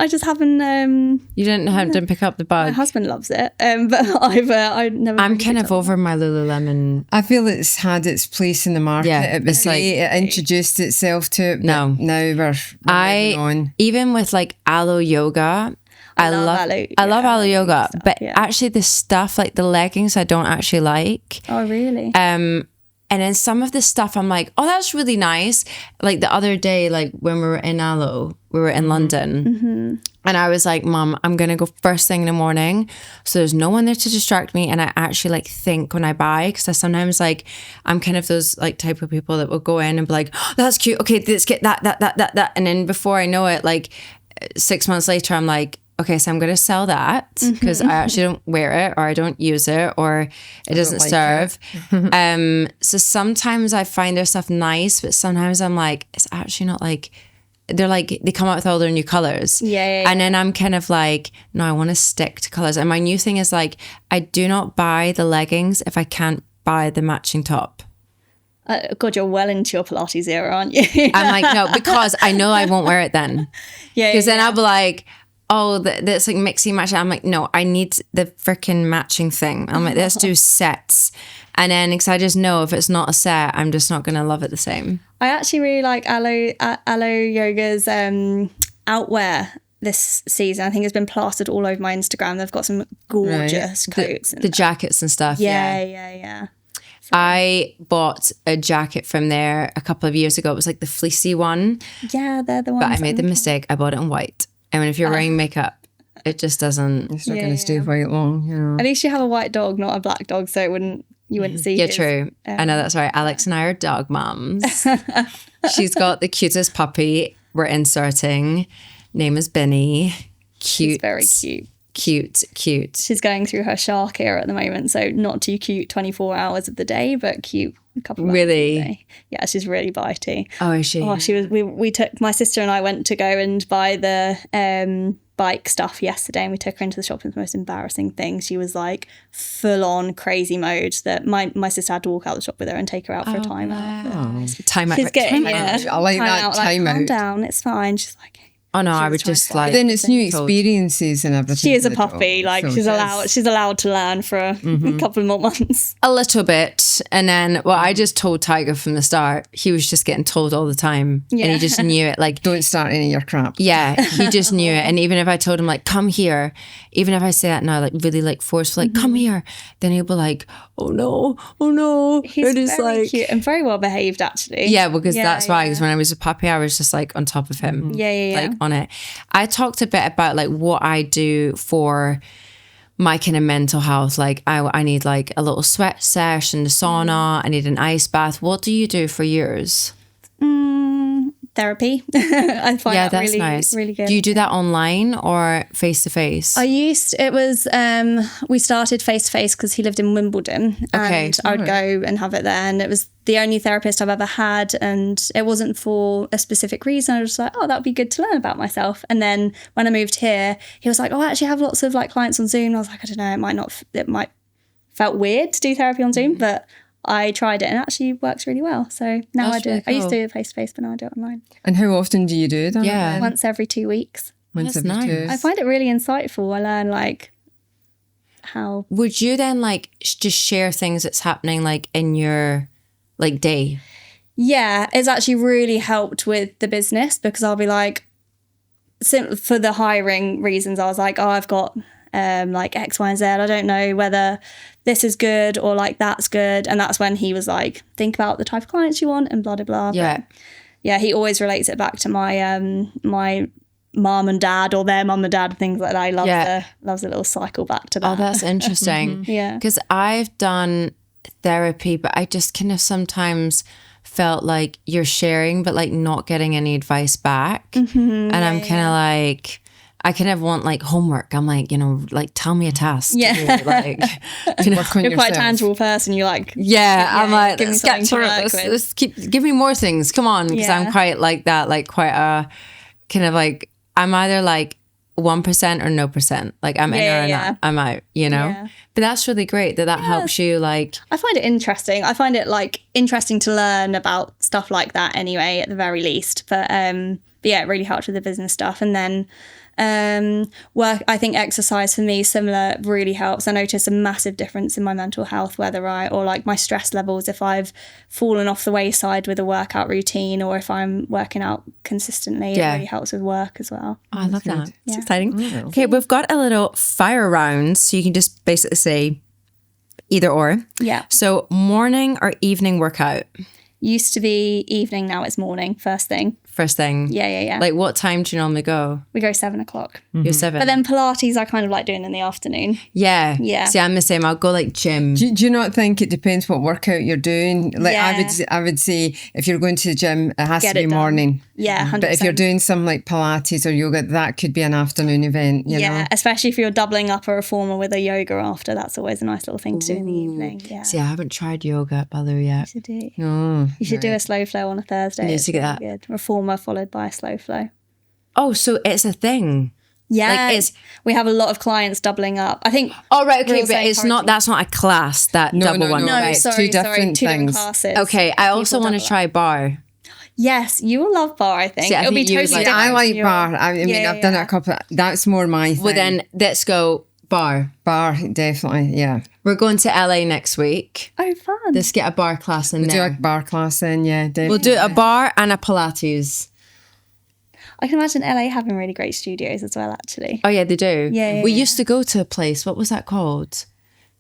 just haven't. You didn't pick up the bug. My husband loves it, but I've never. I'm kind of over my Lululemon. I feel it's had its place in the market. Yeah, it was like it introduced itself to it. No, now we're moving on. Even with like Alo Yoga. I love Alo Yoga, stuff, but actually the stuff like the leggings I don't actually like. Oh really? And then some of the stuff I'm like, oh, that's really nice. Like the other day, like when we were in Alo, we were in London, and I was like, Mom, I'm gonna go first thing in the morning, so there's no one there to distract me, and I actually like think when I buy, because I sometimes like I'm kind of those like type of people that will go in and be like, oh, that's cute. Okay, let's get that, and then before I know it, like 6 months later, I'm like, okay, so I'm going to sell that because I actually don't wear it or I don't use it or it doesn't like serve. So sometimes I find their stuff nice, but sometimes I'm like, it's actually not like, they're like, they come out with all their new colors. Yeah. And then I'm kind of like, no, I want to stick to colors. And my new thing is like, I do not buy the leggings if I can't buy the matching top. God, you're well into your Pilates era, aren't you? I'm like, no, because I know I won't wear it then. Because then I'll be like, oh, that's like mixing matching. I'm like, no, I need the freaking matching thing. I'm like, let's do sets. And then, because I just know if it's not a set, I'm just not going to love it the same. I actually really like Alo Yoga's outwear this season. I think it's been plastered all over my Instagram. They've got some gorgeous coats. The jackets and stuff. Yeah. I bought a jacket from there a couple of years ago. It was like the fleecy one. Yeah, they're the ones. But I made the mistake. I bought it in white. And if you're wearing makeup, it just doesn't. It's not going to stay very long, you know. At least you have a white dog, not a black dog, so you wouldn't see. Yeah, true. I know, that's right. Alex and I are dog moms. She's got the cutest puppy we're inserting. Name is Benny. Cute. She's very cute. Cute. She's going through her shark era at the moment, so not too cute 24 hours of the day, but cute a couple of hours of the day. Yeah, she's really bitey. Oh, is she? Oh, she was. We took, my sister and I went to go and buy the bike stuff yesterday, and we took her into the shop. It was the most embarrassing thing. She was like full on crazy mode that my sister had to walk out the shop with her and take her out for a timeout. Time out. She's getting I like that time out. Calm down, it's fine. She's like, oh no, I would just like. But then it's new experiences and everything. she is a puppy. Like, so she's allowed to learn for a couple more months. A little bit. And then, well, I just told Tiger from the start, he was just getting told all the time. Yeah. And he just knew it. Like, Don't start any of your crap. yeah, he just knew it. And even if I told him, like, come here, even if I say that now, like, really, like, forceful, like, come here, then he'll be like, oh no. He's very cute and very well behaved, actually. Yeah, because that's why. Because when I was a puppy, I was just like on top of him. Yeah. Like on it. I talked a bit about like what I do for my kind of mental health. Like I need like a little sweat sesh in the sauna. I need an ice bath. What do you do for yours? Therapy. I find that that's really, nice. really good. Do you do that online or face to face? We started face to face because he lived in Wimbledon, and I would go and have it there, and it was the only therapist I've ever had, and it wasn't for a specific reason. I was just like, oh, that'd be good to learn about myself. And then when I moved here, he was like, oh, I actually have lots of like clients on Zoom. And I was like, I don't know, it might felt weird to do therapy on Zoom, but I tried it and it actually works really well. So now I do it. Really I used to cool. do it face to face, but now I do it online. And how often do you do that? Yeah. Once every 2 weeks. Once That's every nice. two. I find it really insightful. I learn like how. Would you then like just share things that's happening like in your like day? Yeah, it's actually really helped with the business because I'll be like, for the hiring reasons, I was like, oh, I've got like X, Y, and Z. I don't know whether this is good or like that's good. And that's when he was like, think about the type of clients you want and blah, blah, blah. Yeah. But yeah, he always relates it back to my my mom and dad or their mum and dad, things like that. He loves the little cycle back to that. Oh, that's interesting. Yeah. Because I've done therapy, but I just kind of sometimes felt like you're sharing, but like not getting any advice back. And I'm kind of like, I kind of want like homework. I'm like, like tell me a task. Yeah. To do, like, Work on You're quite a yourself. tangible person. You're like, I'm like, give me let's get something to to it. work with. Let's give me more things. Come on. Because I'm quite like that, like quite a kind of like, I'm either like 1% or no percent. Like I'm in or not, I'm out, Yeah. But that's really great that helps you like. I find it interesting. I find it like interesting to learn about stuff like that anyway, at the very least. But yeah, it really helped with the business stuff. And then work, I think exercise for me, similar, really helps. I notice a massive difference in my mental health, or like my stress levels, if I've fallen off the wayside with a workout routine or if I'm working out consistently. It really helps with work as well. Oh, I love that. It's Yeah. exciting. Okay, we've got a little fire round, so you can just basically say either or. Yeah. So morning or evening workout? Used to be evening, now it's morning, first thing. first thing? Yeah. Like, what time do you normally go? We go 7 o'clock. You're 7. But then Pilates I kind of like doing in the afternoon. Yeah. Yeah. See, I'm the same. I'll go like gym. Do you not think it depends what workout you're doing? Like Yeah. I would say if you're going to the gym, it has Get to be it done. morning. Yeah, 100%. But if you're doing something like Pilates or yoga, that could be an afternoon event, you know? Especially if you're doubling up a reformer with a yoga after. That's always a nice little thing to do in the evening. Yeah. See, I haven't tried yoga at Balu yet. You should do a slow flow on a Thursday. Need It's to get really that. good. Reformer followed by a slow flow. Oh, so it's a thing. Yeah, Like, it's- we have a lot of clients doubling up. I think. Oh, right. we're Okay. also But it's not, encouraging- that's not a class, that No, double no, one. no. No, Right, it's sorry, two different two different things. classes. Okay. I also People want to double try bar. Yes, you will love bar. I think See, I it'll be think you would totally like- different. I like to your- bar. I mean, Yeah, I've done it yeah. a couple. That's more my thing. Well, then let's go bar. Bar, definitely, yeah. We're going to LA next week. Oh, fun! Let's get a bar class in Do a there. bar class in, yeah, definitely. We'll do a bar and a Pilates. I can imagine LA having really great studios as well. Actually, Oh, yeah, they do. Yeah, We yeah. used to go to a place. What was that called?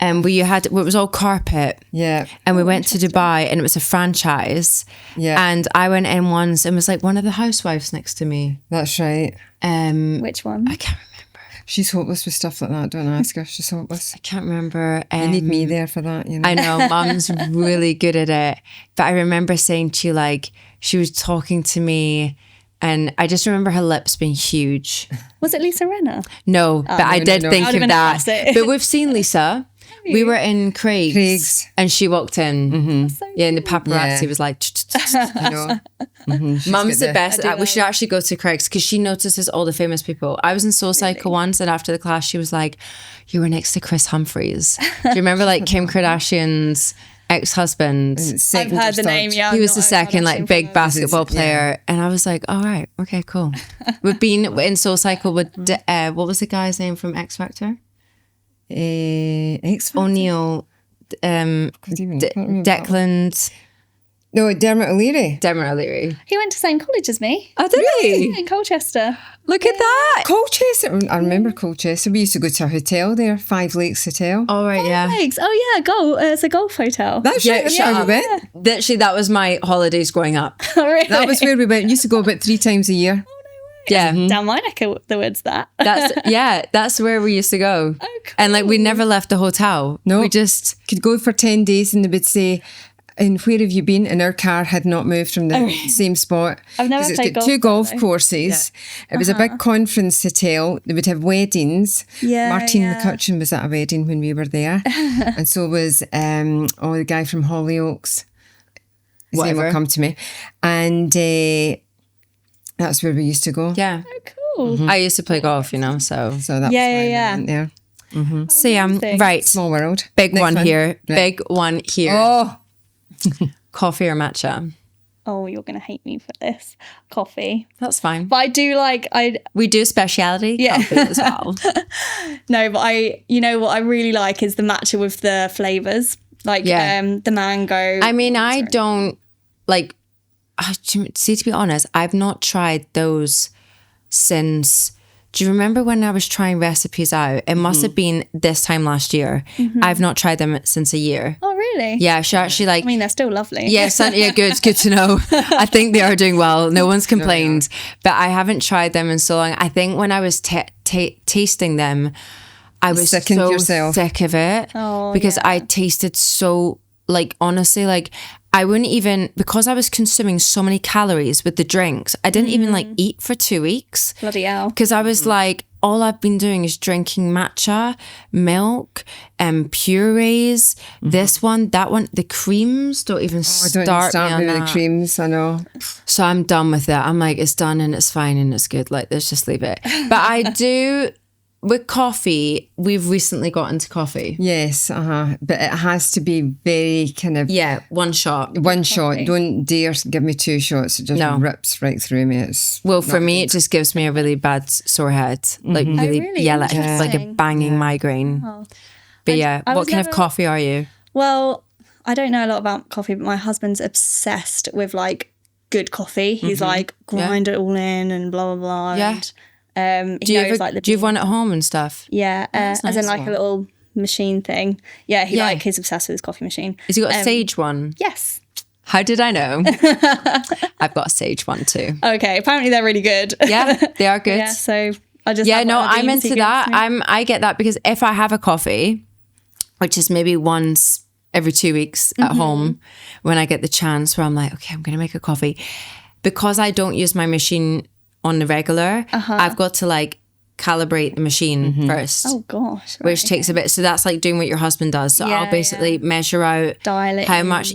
Where you had, where it was all carpet. Yeah, And we went to Dubai and it was a franchise. yeah, And I went in once and was like one of the housewives next to me. that's right. which one? I can't remember. She's hopeless with stuff like that. Don't ask her. She's hopeless. I can't remember. You need me there for that, you know. I know, Mum's really good at it. But I remember saying to you, like, she was talking to me and I just remember her lips being huge. Was it Lisa Renner? No, but I no, did no. think That would've of been a that. classic. But we've seen Lisa. We were in Craig's, Craig's. and she walked in. So Yeah, and the paparazzi Yeah. was like, You know. Mum's got the best. We should actually go to Craig's because she notices all the famous people. I was in Soul Cycle once, and after the class, she was like, "You were next to Chris Humphries." Do you remember like Kim Kardashian's ex-husband? Second I've heard or the third. name. Yeah, He was I'm the not- second I'm not like sure big if basketball yeah. player, and I was like, "All right, okay, cool." We've been in Soul Cycle with what was the guy's name from X Factor? X O'Neill, Can't remember that one. Declan, No, Dermot O'Leary. Dermot O'Leary. He went to the same college as me. Oh, did he? In Colchester. Look at that. Colchester. I remember Colchester. We used to go to a hotel there, 5 Lakes Hotel. All right, yeah. Thanks. Oh yeah, it's a golf hotel. That's Yeah, right. That's yeah. where we went. Literally, that was my holidays growing up. Oh, really? That was where we went. We used to go about 3 times a year. Yeah. down my neck of the woods. That's where we used to go. Oh, cool. And like we never left the hotel. No. We just Could go for 10 days and they would say, and where have you been? And our car had not moved from the same spot. I've never 'Cause it's played got golf 2 there, golf though. courses. It was a big conference hotel. They would have weddings. Yeah, Martine yeah. McCutcheon was at a wedding when we were there. And so was the guy from Hollyoaks. His name Whatever. will come to me. And that's where we used to go. yeah. Cool. I used to play golf, you know, so So that Yeah, was why yeah, we went there. see Amazing. right. Small world. Big Next one here. Right. Big one here. Oh, Coffee or matcha? Oh, you're gonna hate me for this. Coffee. That's fine. But I do like We do speciality coffee as well. no, but you know what I really like is the matcha with the flavors. Like Yeah. the mango. I mean, I don't like. See, to be honest, I've not tried those since. Do you remember when I was trying recipes out? It must have been this time last year. I've not tried them since a year. Oh really? Yeah, she actually like. I mean, they're still lovely. Yes, yeah, good to know. I think they are doing well. No one's complained, but I haven't tried them in so long. I think when I was tasting them, I was Sickened so yourself. sick of it because I tasted so like honestly like I wouldn't even because I was consuming so many calories with the drinks. I didn't even like eat for 2 weeks. Bloody hell. Because I was like, all I've been doing is drinking matcha, milk, purees, this one, that one. The creams don't even I start, don't start me on with that. the creams, I know. So I'm done with it. I'm like, it's done and it's fine and it's good. Like, let's just leave it. But I do, with coffee, we've recently got into coffee. Yes, but it has to be very kind of Yeah, one shot. one shot. Don't dare give me 2 shots. It just No. rips right through me. It's Well, for me, it just gives me a really bad sore head. Like really, really? yeah, like a Interesting. banging migraine. Oh. But yeah, I what was kind of never- coffee are you? Well, I don't know a lot about coffee, but my husband's obsessed with like good coffee. He's like grind it all in and blah blah blah. Yeah. And, Do he you knows ever, like the do you have one at home and stuff? yeah, as in nice. like a little machine thing. Yeah, Yeah. he's obsessed with his coffee machine. Has he got a Sage one? Yes. How did I know? I've got a sage one too. Okay, apparently they're really good. Yeah, they are good. Yeah, so I just I'm into that. I get that because if I have a coffee, which is maybe once every 2 weeks at home, when I get the chance where I'm like, okay, I'm going to make a coffee, because I don't use my machine on the regular, I've got to like calibrate the machine first. Oh gosh. Right, which takes a bit. So that's like doing what your husband does. So I'll basically measure out dial it how much,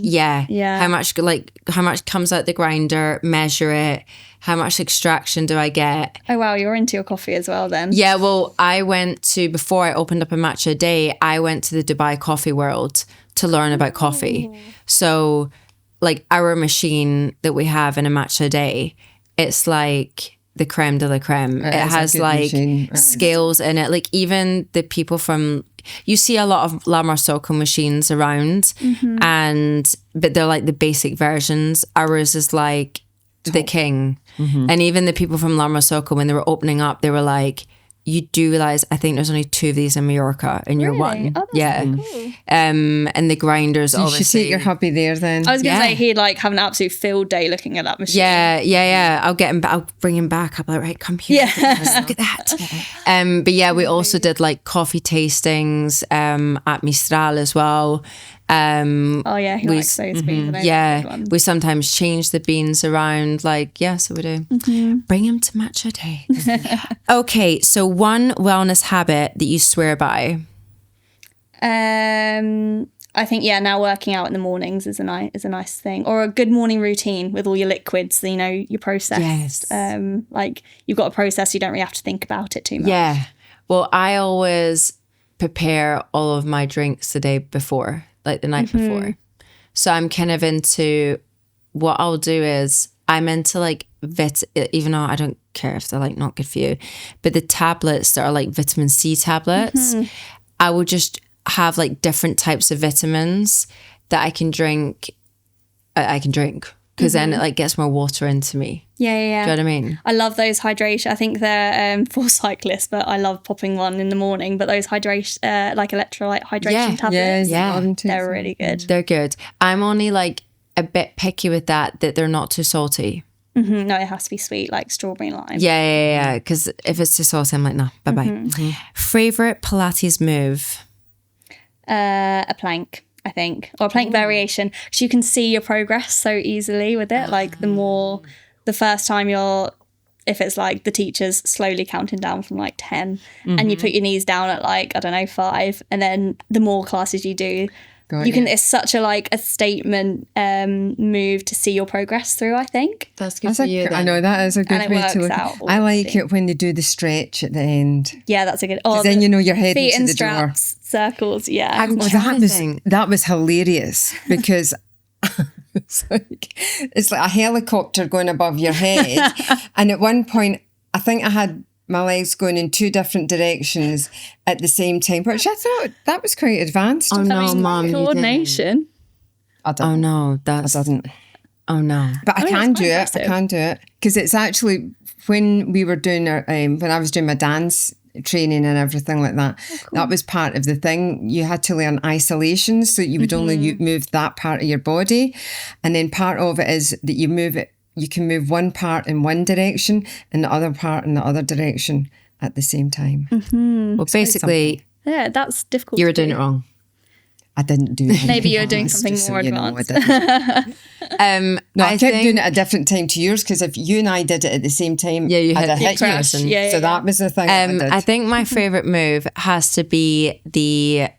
how much comes out the grinder, measure it, how much extraction do I get. Oh wow, you're into your coffee as well then. Yeah, well, I went to, before I opened up a matcha a day, I went to the Dubai Coffee World to learn about coffee. So like our machine that we have in a matcha a day, it's like the creme de la creme. It has like scales in it. Like even the people from, you see a lot of La Marzocco machines around, but they're like the basic versions. Ours is like the king. And even the people from La Marzocco, when they were opening up, they were like, you do realize, I think there's only 2 of these in Mallorca and you're one. Oh, that's so cool. And the grinders, you obviously. should take your hubby there then. I was going to say he'd like have an absolute field day looking at that machine. Yeah. I'll get him. I'll bring him back. I'll be like, right, come here. Let's look at that. But yeah, we also did like coffee tastings at Mistral as well. He likes those beans. We sometimes change the beans around. So we do. Bring him to matcha day. Okay, so one wellness habit that you swear by. I think now working out in the mornings is a nice thing, or a good morning routine with all your liquids. You know, your process. Yes. Like you've got a process, you don't really have to think about it too much. Yeah. Well, I always prepare all of my drinks the day before, like the night before. So I'm kind of into, what I'll do is I'm into like even though I don't care if they're like not good for you, but the tablets that are like vitamin C tablets, I will just have like different types of vitamins that I can drink. Because then it like gets more water into me. Yeah. Do you know what I mean? I love those hydration. I think they're for cyclists, but I love popping one in the morning. But those hydration, like electrolyte hydration tablets, they're really good. They're good. I'm only like a bit picky with that they're not too salty. No, it has to be sweet, like strawberry and lime. Yeah. Because if it's too salty, I'm like, no, bye-bye. Favorite Pilates move? A plank, I think, or a plank variation, because you can see your progress so easily with it. Like the first time if it's like the teacher's slowly counting down from like 10 and you put your knees down at like, I don't know, 5, and then the more classes you do, it's such a statement move to see your progress through, I think. That's good for you. I know that is a good way to look. I like it when they do the stretch at the end. Yeah, that's a good. Then you know you're heading feet to and the straps, door. Circles. Yeah, that was hilarious because it's like a helicopter going above your head, and at one point I think I had my legs going in 2 different directions at the same time, which I thought that was quite advanced. Oh no, Mum, coordination. I didn't. Oh no, I didn't. Oh no, but I can do it. I can do it because it's actually when we were doing when I was doing my dance training and everything like that. Oh, cool. That was part of the thing. You had to learn isolation, so you would only move that part of your body, and then part of it is that you move it. You can move one part in one direction and the other part in the other direction at the same time. Well, basically, that's difficult. You were doing it wrong. I didn't do it. Maybe you're doing something more advanced. I kept doing it at a different time to yours, because if you and I did it at the same time, I'd have hit you. So that was the thing I think my favourite move has to be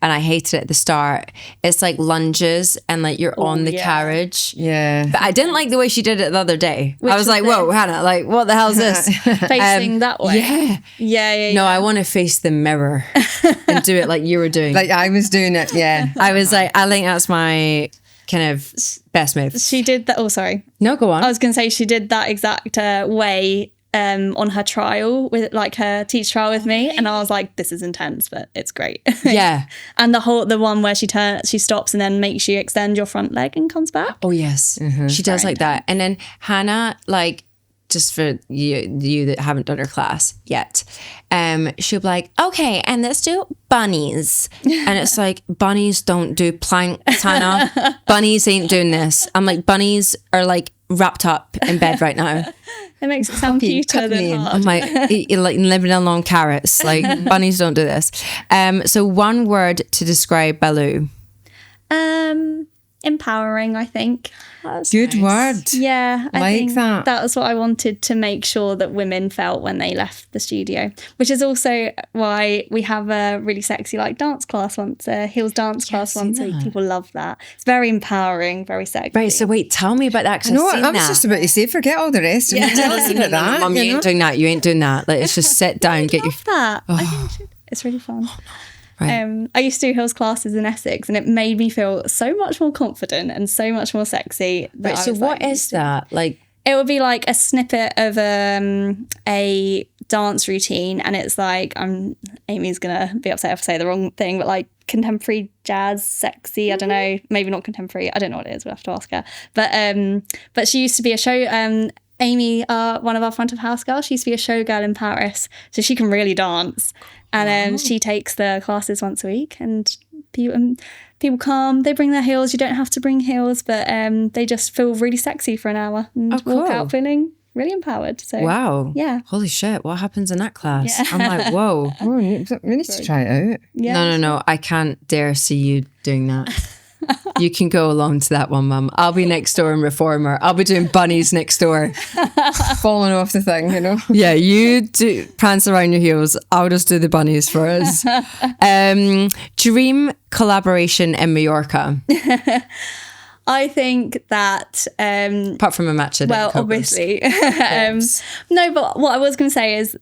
and I hated it at the start, it's like lunges and like you're on the carriage. Yeah. But I didn't like the way she did it the other day. I was like, whoa, Hannah, like what the hell is this? Facing that way. Yeah. No, I want to face the mirror and do it like you were doing. Like I was doing it, yeah. I was like, I think that's my kind of best move. She did that. Oh, sorry. No, go on. I was going to say she did that exact way on her trial, with like her teach trial with me, and I was like, this is intense, but it's great. Yeah. And the one where she stops and then makes you extend your front leg and comes back. Oh yes, she does like that. And then Hannah, like just for you that haven't done her class yet, she'll be like, okay, and let's do bunnies. And it's like, bunnies don't do plank, Tana. Bunnies ain't doing this. I'm like, bunnies are like wrapped up in bed right now. It makes it sound cuter than hard. I'm like, you're like living along carrots. Like, bunnies don't do this. So one word to describe Baloo. Empowering, I think. Good word. Yeah, I think that. That was what I wanted to make sure that women felt when they left the studio, which is also why we have a really sexy dance class heels dance class once a week. People love that. It's very empowering, very sexy. Right, so wait, tell me about that. No, I was just about to say, forget all the rest. Yeah. Tell us about that. Mum, you ain't doing that. You ain't doing that. Like, it's just sit down, get your... that. I think it's really fun. Right. I used to do heels classes in Essex, and it made me feel so much more confident and so much more sexy. Right, so what is that? Like, it would be like a snippet of a dance routine, and it's like, Amy's gonna be upset if I say the wrong thing, but like contemporary jazz, sexy. I don't know, maybe not contemporary. I don't know what it is. We'll have to ask her. But she used to be a show. Amy, one of our front of house girls, she used to be a showgirl in Paris, so she can really dance. And she takes the classes once a week, and people come, they bring their heels. You don't have to bring heels, but they just feel really sexy for an hour and walk out feeling really empowered. So wow. Yeah. Holy shit, what happens in that class? Yeah. I'm like, whoa. Oh, we need to try it out. Yeah. No. I can't dare see you doing that. You can go along to that one, Mum. I'll be next door in Reformer. I'll be doing bunnies next door. Falling off the thing, you know? Yeah, you do prance around your heels. I'll just do the bunnies for us. Dream collaboration in Mallorca. I think that... apart from a match at well, obviously. No, but what I was going to say is...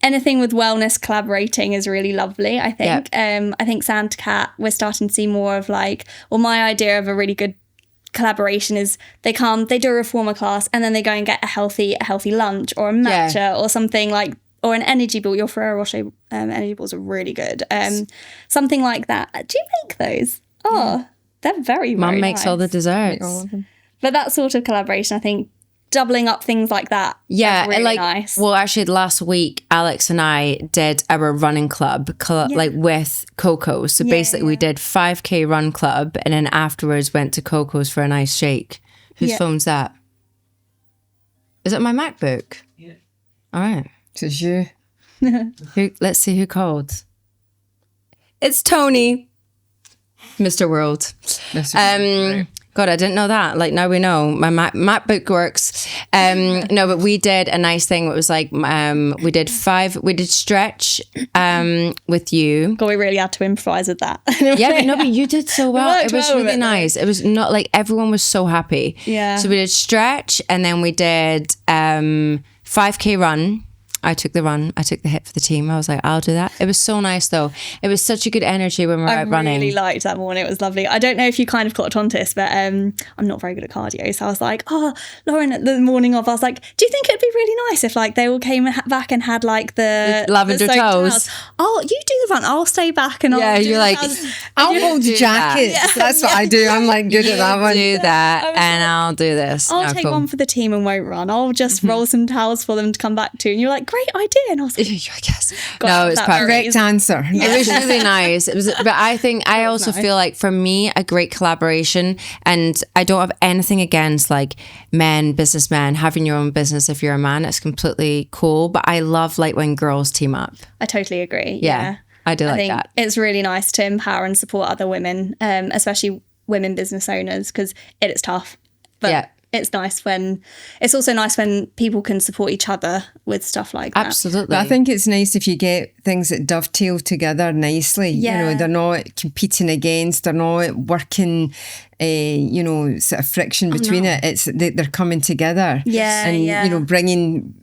anything with wellness collaborating is really lovely, I think. Yep. I think Santa Cat, we're starting to see more of my idea of a really good collaboration is they do a reformer class, and then they go and get a healthy lunch or a matcha or something or an energy ball. Your Ferrero Rocher energy balls are really good. Something like that. Do you make those? Oh, they're very, very Mum makes nice. all the desserts. All of them. But that sort of collaboration, I think, doubling up things like that. Yeah, really nice. Well, actually, last week Alex and I did our running club with Coco's. So basically, we did 5K run club, and then afterwards went to Coco's for a nice shake. Whose phone's that? Is it my MacBook? Yeah. All right. It's you. Let's see who called. It's Tony, Mr. World. God, I didn't know that. Now we know. My MacBook works. No, but we did a nice thing. It was we did stretch with you. God, we really had to improvise with that. Yeah, but you did so well. It was really nice. It was not everyone was so happy. Yeah. So we did stretch, and then we did 5K run. I took the run. I took the hit for the team. I was like, I'll do that. It was so nice, though. It was such a good energy when we were out running. I really liked that morning. It was lovely. I don't know if you kind of caught onto this, but I'm not very good at cardio. So I was like, Lauren, at the morning of, I was like, do you think it'd be really nice if they all came back and had the lavender toes? Oh, you do the run. I'll stay back and I'll do you're like, I'll hold jackets. Yeah. That's what I do. I'm good at that one. Do that, and I'll do this. I'll take one for the team and won't run. I'll just roll some towels for them to come back to. And you're like, great idea. And I was like, yes. No, it's perfect. Correct answer. It was really nice. It was, but I also feel like for me, a great collaboration, and I don't have anything against businessmen having your own business. If you're a man, it's completely cool. But I love when girls team up. I totally agree. Yeah. I do like that. It's really nice to empower and support other women, especially women business owners, because it is tough. But it's also nice when people can support each other with stuff like that. Absolutely. But I think it's nice if you get things that dovetail together nicely. Yeah. They're not competing against, they're not working, sort of friction between it. It's they're coming together. Yeah. And, bringing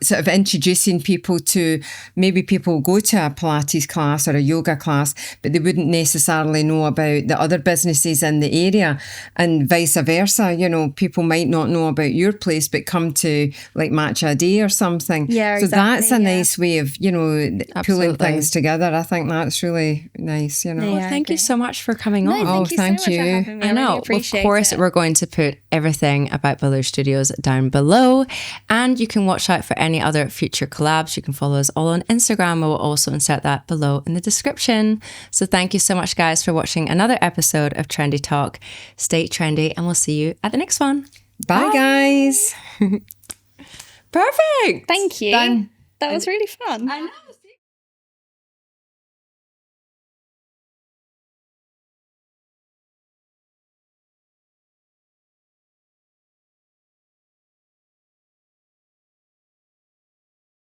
sort of introducing people to, maybe people go to a Pilates class or a yoga class, but they wouldn't necessarily know about the other businesses in the area, and vice versa. People might not know about your place, but come to like Matcha a Day or something. Yeah, so exactly, that's a nice way of, pulling Absolutely. things together. I think that's really nice, Yeah. Well, thank you so much for coming on. No, thank you so much for having me. I know. really appreciate Of course, it. we're going to put everything about Baloo Studios down below, and you can watch out for any other future collabs. You can follow us all on Instagram. We'll also insert that below in the description. So thank you so much, guys, for watching another episode of Trendy Talk. Stay trendy, and we'll see you at the next one. Bye, guys. Perfect. Thank you. Done. That was really fun. I know.